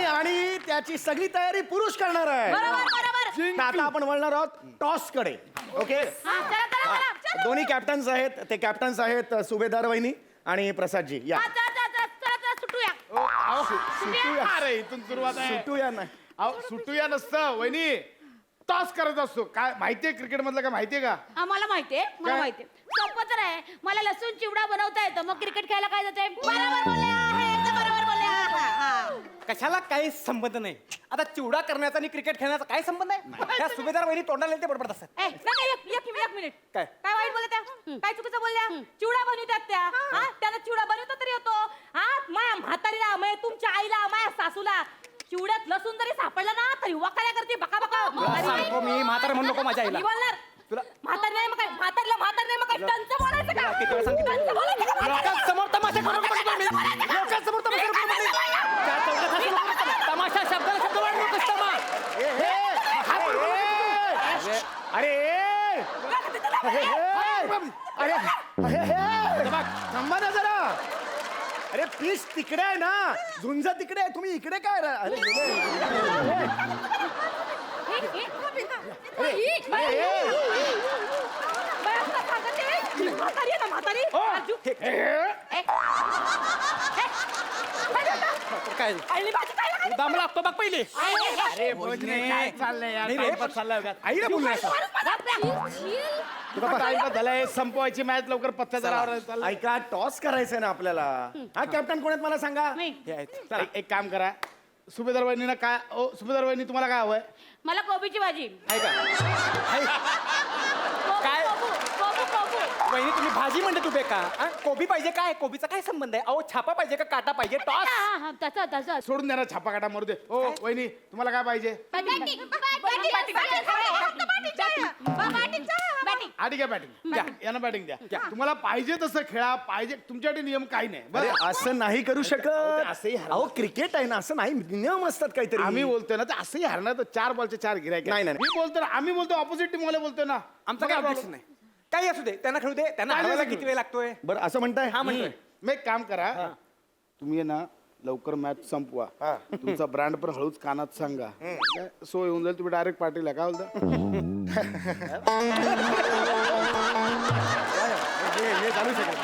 आणि त्याची सगळी तयारी पुरुष करणार आहे तर आता आपण वळणार आहोत टॉस कडे ओके दोन्ही कॅप्टन्स आहेत ते कॅप्टन्स आहेत सुभेदार वहिनी आणि प्रसादजी या
सुटूया
अरे इथून सुरुवात आहे
सुटूया ना
अहो सुटूया नसतं वहिनी टॉस करत असतो काय माहितीये क्रिकेट मधलं काय माहितीये का
मला माहितीये सोपं तर आहे मला लसूण चिवडा बनवता येतं मग क्रिकेट खेळायला काय जाते बरोबर बोलले
कशाला काही संबंध नाही आता चिवडा करण्याचा आणि क्रिकेट खेळण्याचा काय संबंध आहे त्या सुभेदार वहिनी तोंडाला ते बडबडत असतात
एक मिनिट
काय?
काय वाईट बोलत आहे? काय चुकीचं बोलल्या चिवडा बनवतात त्या हा त्याला चिवडा बनवता तरी येतो हा माया म्हातारीला म्हणजे तुमच्या आईला माया सासूला चिवड्यात लसूण जरी सापडला ना तरी वकाल्या करते बका
सांगतो मी म्हातारा म्हणू नको माझ्या आईला
बोलणार
तुला
म्हातार नाही मग काय म्हातार नाही मग काय टंच बोलायचं
तुला
का
किती वेळा सांगितलं?
टंच बोलायचं का?
लोकांसमोर तमाशा करू नको तुम्ही. लोकांसमोर तमाशा करू नको. त्या चौकात हसू नको. तमाशा शब्दाला शब्द वाढ नकोस तमा.
अरे थांबा ना जरा अरे प्लीज तिकडे आहे ना झुंज तिकडे आहे तुम्ही इकडे काय अरे
म्हातारी आहे ना म्हातारी अर्जू.
काय
आईने भाजी काय लागायची?
दाम लागतो बघ पहिले
अरे काय चाललंय यार टाइमपास चाललाय
आईला बोलला
तुला टाइमपास झालाय संपवायची मॅच लवकर पत्त्या जरा
ऐका टॉस करायचंय ना आपल्याला हा कॅप्टन कोण आहेत मला सांगा
हे आहेत चला एक काम करा सुभेदार वहिनीला काय ओ सुभेदार वहिनी तुम्हाला काय हवंय
मला कोबीची भाजी
ऐका काय?
कोबू
वहिनी तुम्ही भाजी म्हणते तू बेका हा? कोबी पाहिजे काय कोबीचा काय संबंध आहे अहो छापा पाहिजे का काटा पाहिजे टॉस
त्याचा
सोडून द्या ना छापा काटा मारू दे ओ वहिनी तुम्हाला काय पाहिजे आधी घ्या बॅटिंग द्या यांना बॅटिंग द्या तुम्हाला पाहिजे तसं खेळा पाहिजे तुमच्याकडे नियम काही नाही
अरे
बरं
असं नाही करू शकत
असंही हरणार.
अहो क्रिकेट आहे ना असं नाही नियम असतात काहीतरी
आम्ही बोलतोय ना तर असंही हरणार तर 4 बॉलचे 4 गिरायक
नाही.
मी बोलतो ना आम्ही बोलतो ऑपोजिट टीम वाले बोलतोय ना
आमचं काय ऑब्जेक्शन नाही काही असू दे त्यांना खेळू दे. त्यांना हरवायला किती वेळ लागतोय?
बरं असं म्हणताय
हा म्हणतोय.
मग एक काम करा, तुम्ही आहे ना लवकर मॅच संपवा. तुमचा ब्रँड पण हळूच कानात सांगा. काय सोय होऊन जाईल, तुम्ही डायरेक्ट पार्टीला काय बोलता?
हे चालू शकेल.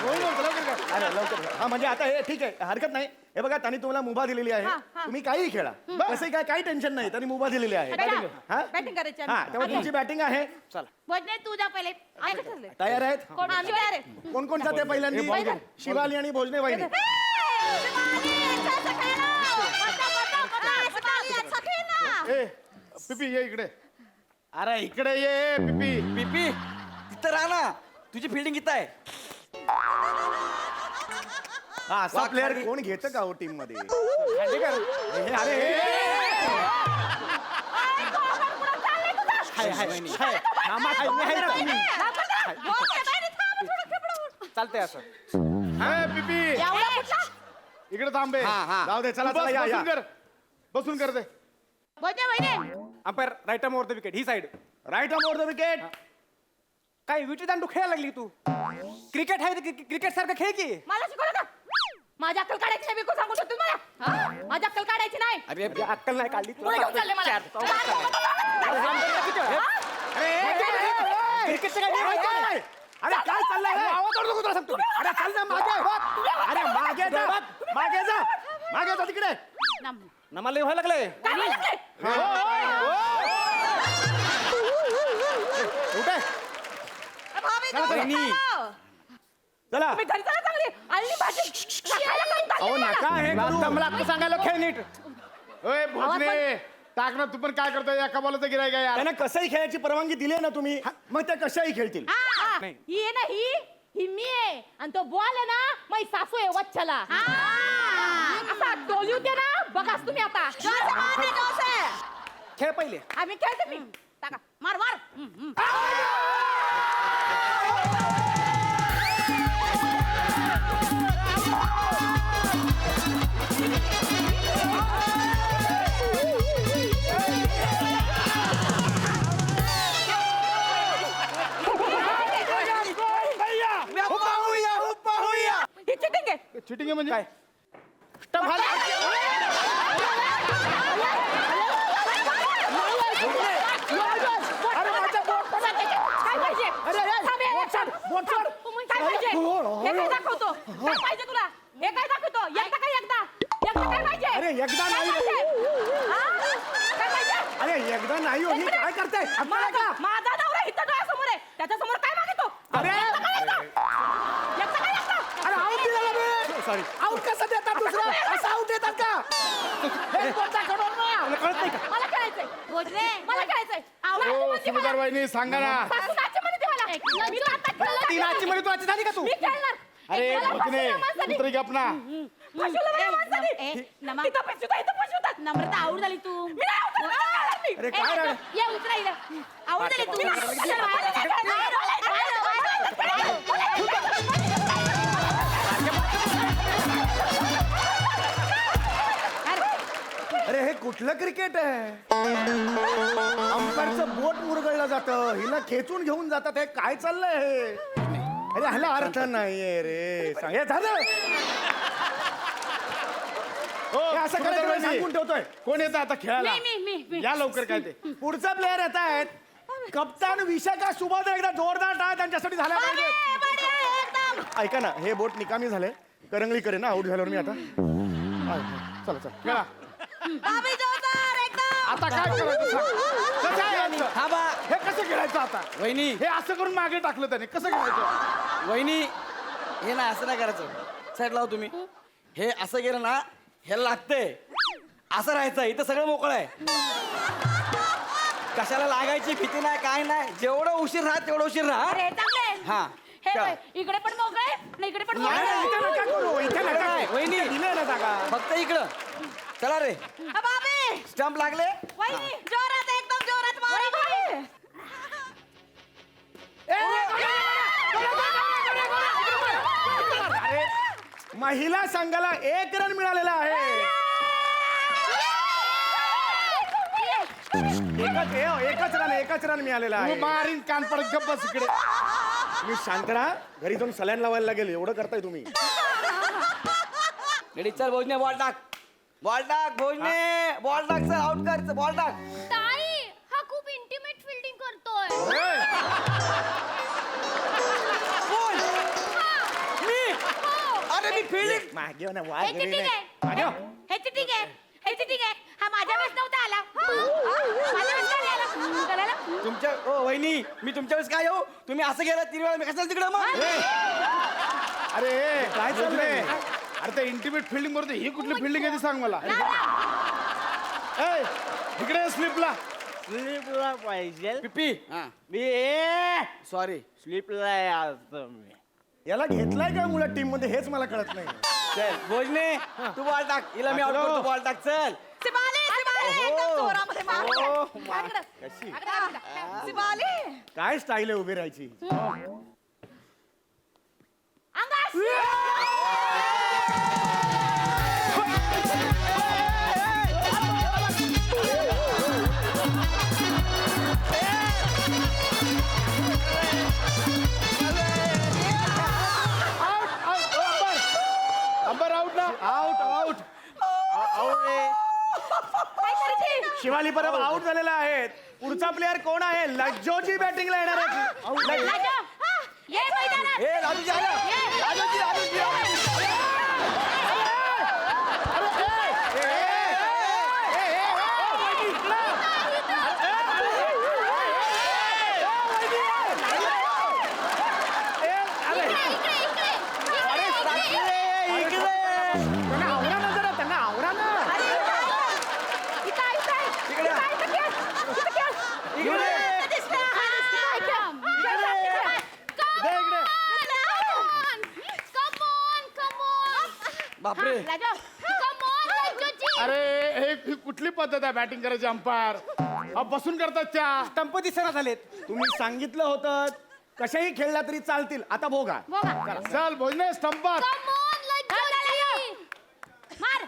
अरे, लवकर. हा म्हणजे आता हे ठीक आहे, हरकत नाही. हे बघा त्यांनी तुम्हाला मुभा दिलेली आहे, तुम्ही काही खेळा, तसं काय काही टेन्शन नाही. त्यांनी मुभा दिलेली आहे. हा
बॅटिंग करायची
हा, तेव्हा तुमची बॅटिंग आहे.
भोजने तू जा पहिले. काय ठरलंय?
तयार आहेत?
आम्ही तयार आहे.
कोण कोण जाते पहिल्यांदा? शिवाली आणि भोजने वहिनी.
ए पिपी ये इकडे. अरे इकडे ये पिपी.
पिपी तिथं राहा ना, तुझी फिल्डिंग इथं आहे.
हा असा
वाह,
प्लेअर
खाली.
कोण घेतं का हो टीम मध्ये?
खांडेकर.
अरे
हाय, हाय, वहिनी. हाय. चालतंय असं.
ए पिपी इकडे थांबे.
जाऊ दे, चला चला, या या.
बसून कर, बसून कर दे.
भोजने वहिनी
umpire right arm over the wicket, ही side.
Right off over the wicket.
काय विटी दांडू खेळायला लागली तू? क्रिकेट आहे क्रिकेट सारखं खेळ की.
मला शिकवलं का? माझी अक्कल काढायची नाही, बिलकुल सांगू शकतो मला. हा? माझी अक्कल काढायची नाही.
अरे अक्कल नाही काढली
पुढे घेऊन चालले मला.
क्रिकेटचं काय नियम आहे का?
अरे काय चाललंय हे? अरे चल ना मागे. अरे मागे जा, मागे जा, मागे जा तिकडे.
नमाला व्हायला लागलंय.
उठे.
वहिनी.
चला.
मी घरी चला चांगली. आळणी भाजी. खायला करून टाकली
अहो
मला.
नका हे करू.
मला अक्का सांगायला खेळ नीट.
ओय भोजने टाक ना, तू पण काय करतोय? एका बॉलचं गिराय का यार?
त्यांना कसंही खेळायची परवानगी दिली आहे ना तुम्ही, मग त्या कशाही खेळतील.
हा. ही आहे ना ही मी आहे आणि तो बॉल आहे ना माझी सासू आहे वच्छला. असा डोली होते ना, बघाच तुम्ही आता.
खेळ पहिले.
आम्ही खेळते मी. टाका मार मार. ही चिटिंग आहे.
चिटिंग आहे म्हणजे काय?
अरे माझा बोट काय पाहिजे? काय पाहिजे? हे काय दाखवतो? काय पाहिजे तुला? हे काय दाखवतो? एकदा काय एकदा? एकदा काय पाहिजे?
अरे एकदा
काय
नाही.
पाहिजे? हा? काय पाहिजे?
अरे एकदा नाही हो, ही काय करताय?
माझा नवरा इथं डोळ्यासमोर आहे. त्याच्यासमोर काय मागितो?
अरे
एकदा काय एकदा?
अरे आऊट दिला मी. सॉरी. आऊट कसं देतात दुसरं? असं आऊट देतात का? हे बोलता खडोल ना. कळत नाही का?
मला खेळायचंय. भोजने मला खेळायचंय.
ओ सुभेदार वहिनी सांगा ना.
सासू नाची म्हणते मला. मी तर आता खेळणार.
ती नाची म्हणे तू आजची झाली का तू?
मी खेळणार.
अरे
मला
भोजने
फसवलं माणसाने.
कुत्री गप ना.
फसवलं मला माणसाने. इथं फसवतात, इथं फसवतात. नम्रता आऊट झाली तू. मी नाही out झाली, मी.
अरे काय रे?
ये उतरा इथं. आऊट झाली तू.
अरे हे कुठलं क्रिकेट आहे? अंपायरचं बोट मुरगळलं जातं, हिला खेचून घेऊन जातात. हे काय चाललंय हे? अरे ह्याला अर्थ नाहीये रे. हे झालं. हे असं करायचं नाही, सांगून ठेवतोय.
कोण येतं आता खेळायला?
मी.
या लवकर काय ते.
पुढचा प्लेअर येत आहेत. कप्तान विशाखा सुबोध एकदा जोरदार टाळ त्यांच्यासाठी झाला पाहिजे. ऐका ना, हे बोट निकामी झाले. करंगळी करेन ना आऊट झाल्यावर मी आता. चला चला खेळा. आता काय करायचं सांग. कसं खेळायचं?
हा बा.
हे कसं खेळायचं आता?
वहिनी
हे असं करून मागे टाकलं त्याने, कसं खेळायचं?
वहिनी हे ना असं नाही करायचं. साईड लावा तुम्ही. हे असं गेलं ना, हे लागतंय. असं राहायचं. इथं सगळं मोकळं आहे. कशाला लागायची भीती नाही, काय नाही. जेवढं उशीर राहा तेवढं उशीर राहा.
अरे चांगले.
हा
हे बघ, इकडे पण मोकळे आणि इकडे पण
नाही,
मोकळे.
इथे नका करू, इथे नका.
वहिनी.
दिलंय ना जागा.
फक्त इकडं. चला रे.
बाबे
स्टंप लागले.
वहिनी जोरात एकदम जोरात मारा बाई.
अरे महिला संघाला 1 रन मिळालेला आहे. एकच रन मिळालेला
तू
आहे.
मारीन कान पडत गप्प बस इकडे.
तुम्ही शांत राहा, घरी जाऊन सलाईन लावायला लागेल, एवढं करताय तुम्ही.
रेडी चल भोजने बॉल टाक भोजने बॉल टाक चल आउट कर बॉल टाक.
ताई हा खूप इंटिमेट फिल्डिंग करतोय.
बोल मी अरे मी फिल्डिंग
मागे हो ना,
हे
वाघ
चिटिंग
घरी
आहे
नाही. मागे हो.
हे चिटिंग आहे हा माझ्या वेळेस नव्हता आला माझ्या वेळेस काय आला करायला
तुमच्या ओ वहिनी मी तुमच्या वेळेस काय येऊ तुम्ही असं गेला 3 वेळा मी कशाला तिकडे मग
अरे
काय चाललंय?
अरे ते इंटिमेट फिल्डिंग करतो ही कुठली फिल्डिंग आहे ती सांग मला. ए, इकडे स्लिपला
स्लीपला पाहिजे पिपी मी सॉरी स्लीपला
याला घेतलाय का मुलं टीम मध्ये हेच मला कळत नाही.
चल भोजने तू बॉल टाक हिला मी आउट करतो बॉल टाक चल
शिवाली एकदम जोरामध्ये मार.
कशी
शिवाली
काय स्टाईल आहे उभी राहायची.
अंबर आउट ना आउट
शिवाली परब आउट झालेला आहे. पुढचा प्लेअर कोण आहे? लज्जोजी बॅटिंगला येणार आहे.
ये मैदानात
ए राजूजी आला राजूजी
त्यांना आवरा ना जरा, त्यांना आवरा ना.
बापरे
अरे ही कुठली पद्धत आहे बॅटिंग करायची अंपायर बसून करतात त्या
स्टंप दिसना झालेत.
तुम्ही सांगितलं होतं कशाही खेळला तरी चालतील. आता भोगा.
चल भोजने स्टंपात
मार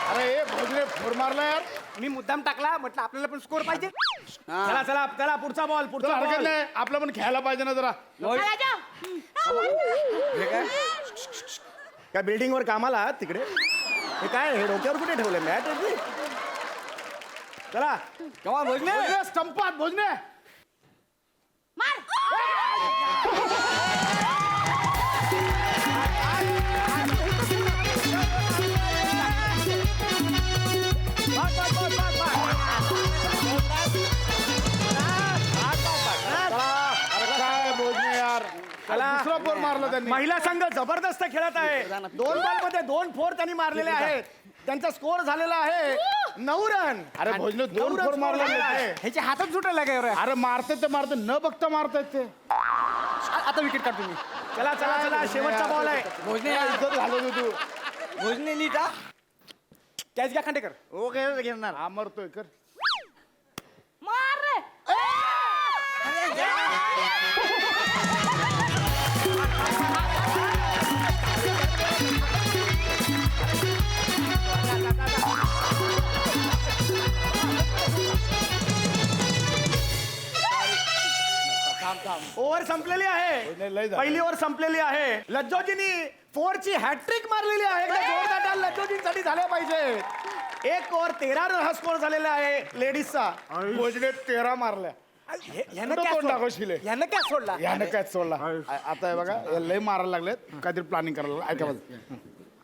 अरे भोजने फोर मारला यार.
मी मुद्दाम टाकला म्हटलं आपल्याला पण स्कोर पाहिजे.
चला चला चला पुढचा बॉल
चला
पुढचा
हरकत
बॉल.
नाही आपलं पण खेळायला पाहिजे ना जरा.
काय बिल्डिंग वर कामाला आहात तिकडे? हे काय हे डोक्यावर कुठे ठेवलंय मॅट आहे? चला
कमा भोजने
भोजने स्टंपात भोजने काय भोजने यार
चला.
दुसरा फोर मारला त्यांनी.
महिला संघ जबरदस्त खेळत आहे. 2 बॉल मध्ये 2 फोर त्यांनी मारलेले आहेत. त्यांचा स्कोर झालेला आहे 9 रन.
अरे भोजने 2 फोर मारला
आहे.
ह्याच्या हातात सुटायला काय रे?
अरे मारतात ते मारतात न बघता मारतात ते.
आता विकेट काढ तुम्ही.
चला चला चला शेवटचा बॉल आहे.
भोजने
इज्जत घालवतो तू.
भोजने नीट हा कॅच घ्या खांडेकर.
ओके घेणार हा मरतोय कर.
मार रे
ओव्हर संपलेली आहे.
लय झालं.
पहिली ओव्हर संपलेली आहे. लज्जोजींनी 4 ची हॅट्रिक मारलेली आहे. एकदा जोरदार टाळ लज्जोजींसाठी झाले पाहिजे. 1 ओव्हर 13 रन हा स्कोर झालेला आहे लेडीजचा.
भोजने 13 मारल्या.
ह्यानं
कुठं
काय
तोंड
सोडला?
दाखवशील?
ह्यानं काय सोडला?
यानं काय सोडला आता हे बघा हे लय मारायला लागलेत काहीतरी प्लॅनिंग करायला लागलं. ऐका बघ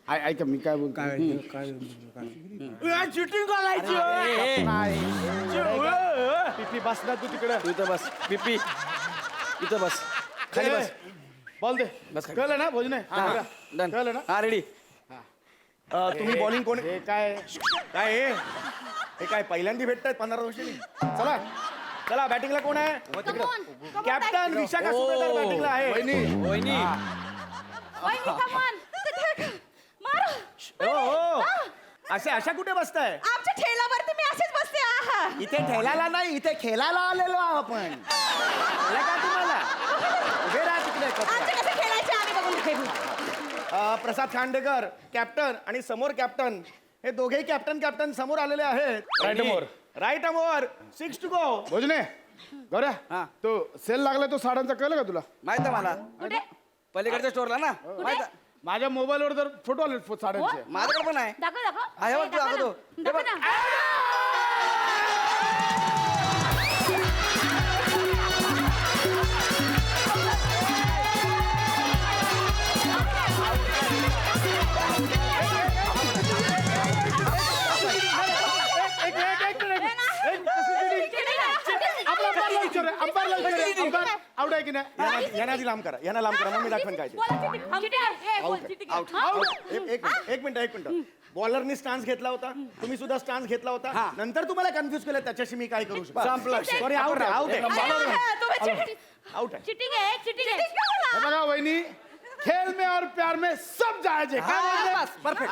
ऐका मी काय बोलतो
शूटिंग करायची.
पिपी बस ना तू तिकडे.
तू इथं बस पिपी इथं बस खाली बस.
बॉल दे
बस खाली.
कळलं ना भोजने
डन
कळलं ना
हा रेडी.
तुम्ही बॉलिंग कोण?
हे काय
काय हे काय पहिल्यांदा भेटतायत 15 वर्षांनी? चला चला बॅटिंगला कोण आहे? कॅप्टन विशाखा सुभेदार बॅटिंगला आहे.
वहिनी
वहिनी कमान
हो हो अशा कुठे बसताय?
आमच्या ठेलावरती मी असेच बसते. आहा.
इथे खेळायला नाही, इथे खेळायला आलेलो आहो आपण. कळलं का तुम्हाला? उभे हरकत नाही.
आमचे कसे खेळायचे आम्ही बघून खेळू.
प्रसाद खांडेकर कॅप्टन आणि समोर कॅप्टन हे दोघेही कॅप्टन समोर आलेले आहेत. राईट अमोर 6 to go.
भोजने गौऱ्या
हा.
तो सेल लागला तो साड्यांचा कळलं का तुला
माहित आहे मला
कुठे
पलीकडच्या स्टोरला ना माहित आहे.
माझ्या मोबाईलवर जर फोटो आले साड्यांचे
माझ्याकडे पण आहे
दाखव दाखव
हा, हे बघ, तू दाखव तो. हे
दाखव
बघ.
ना.
आवडाय की नाही
यांना आधी लांब करा, यांना लांब करा, मग मी दाखवेन काय ते.
बोला चिटिंग. चिटिंग. ए, बोल चिटिंग.
आउट. एक मिनिट बॉलरनी स्टान्स घेतला होता, तुम्ही सुद्धा स्टान्स घेतला होता, नंतर तुम्हाला कन्फ्युज केलं, त्याच्याशी मी काय करू शकतो. सॉरी, आउट आहे
तुम्ही चिटिंग.
आउट आहे.
चिटिंग आहे चिटिंग आहे.
हे बघा वहिनी खेल में और प्यार में सब जायजे
परफेक्ट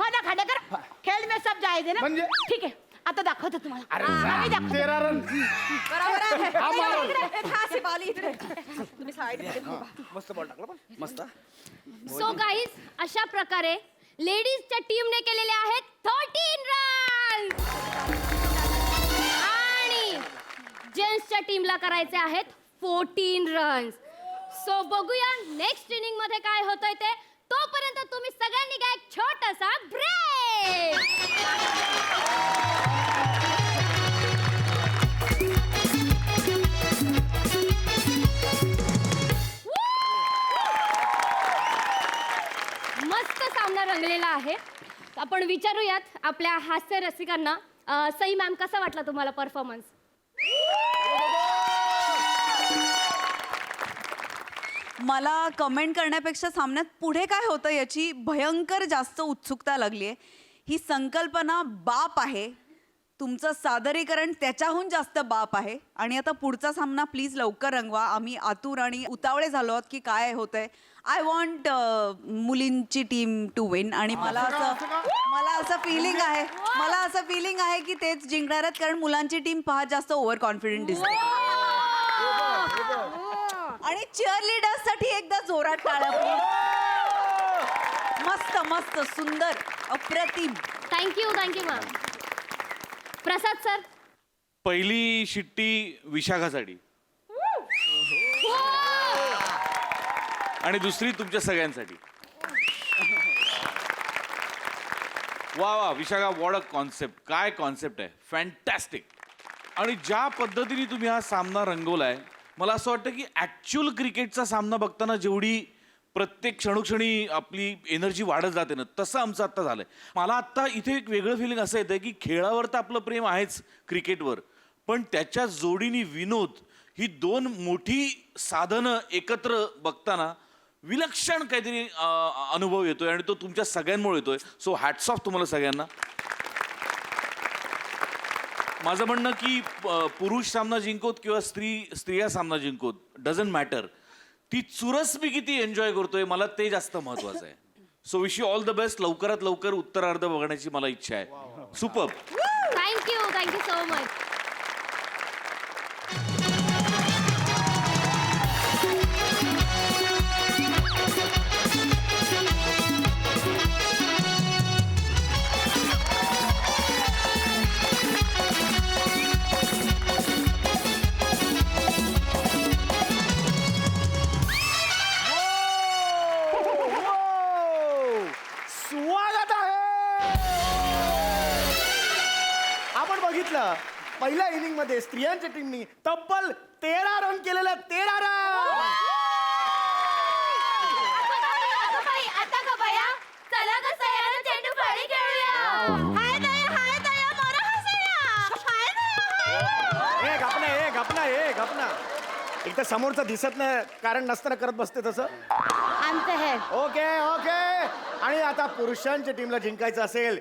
हा ना खांडेकर खेळ में सब जायचे ना
म्हणजे?
ठीक आहे आता दाखवतो तुम्हाला आम्ही दाखवतो.
13 रन
बरोबर आहे.
हा मारो.
हा शिपाली इकडे. तुम्ही साईड
मस्त बॉल टाकला पण मस्त
सो गाईज अशा प्रकारे लेडीजच्या टीमने केलेले आहेत 13 रन आणि जेंट्सच्या टीमला करायचे आहेत 14 रन्स. सो बघूया नेक्स्ट इनिंग मध्ये काय होतंय ते. तोपर्यंत तुम्ही सगळ्यांनी घ्या एक छोटासा मस्त सामना रंगलेला आहे. आपण विचारूयात आपल्या हास्य रसिकांना. सई मॅम, कसा वाटला तुम्हाला परफॉर्मन्स?
मला कमेंट करण्यापेक्षा सामन्यात पुढे काय होतं याची भयंकर जास्त उत्सुकता लागली आहे. ही संकल्पना बाप आहे, तुमचं सादरीकरण त्याच्याहून जास्त बाप आहे. आणि आता पुढचा सामना प्लीज लवकर रंगवा. आम्ही आतुर आणि उतावळे झालो आहोत की काय होतंय. आय वॉन्ट मुलींची टीम टू विन. आणि मला असं फिलिंग आहे की तेच जिंकणार आहेत, कारण मुलांची टीम फार जास्त ओव्हर कॉन्फिडंट दिसते. आणि चिअर लीडर्स साठी एकदा जोरात टाळ्या please. मस्त मस्त सुंदर अप्रतिम.
Thank you ma'am. प्रसाद सर.
पहिली शिट्टी विशाखासाठी आणि दुसरी तुमच्या सगळ्यांसाठी. वा वा विशाखा, वॉट अ कॉन्सेप्ट. काय कॉन्सेप्ट आहे, फॅन्टॅस्टिक. आणि ज्या पद्धतीने तुम्ही हा सामना रंगवलाय, मला असं वाटतं की ॲक्च्युअल क्रिकेटचा सामना बघताना जेवढी प्रत्येक क्षणोक्षणी आपली एनर्जी वाढत जाते ना, तसं आमचं आत्ता झालंय. मला आत्ता इथे एक वेगळं फिलिंग असं येतं की खेळावर तर आपलं प्रेम आहेच क्रिकेटवर, पण त्याच्या जोडीने विनोद, ही दोन मोठी साधनं एकत्र बघताना विलक्षण काहीतरी अनुभव येतोय आणि तो तुमच्या सगळ्यांमुळे येतोय. सो हॅट्स ऑफ तुम्हाला सगळ्यांना. माझं म्हणणं की पुरुष सामना जिंकोत किंवा स्त्रिया सामना जिंकोत, डझंट मॅटर, ती चुरस मी किती एन्जॉय करतोय मला ते जास्त महत्वाचं आहे. So wish you all the best. लवकरात लवकर उत्तरार्ध बघण्याची मला इच्छा आहे. सुपर.
Thank you so much.
स्वागत आहे. आपण बघितलं पहिल्या इनिंग मध्ये स्त्रियांच्या टीमनी तब्बल 13 रन केलेले. 13 रन.
आता का बाया चला ग सयानं चेंडू फळी खेळूया. हाय दया मोरा हसया. हाय दया.
गपना. एक तर समोरचं दिसत नाही, कारण नसताना करत बसते तसं.
आमचं हे
ओके. आणि आता पुरुषांच्या टीमला जिंकायचं असेल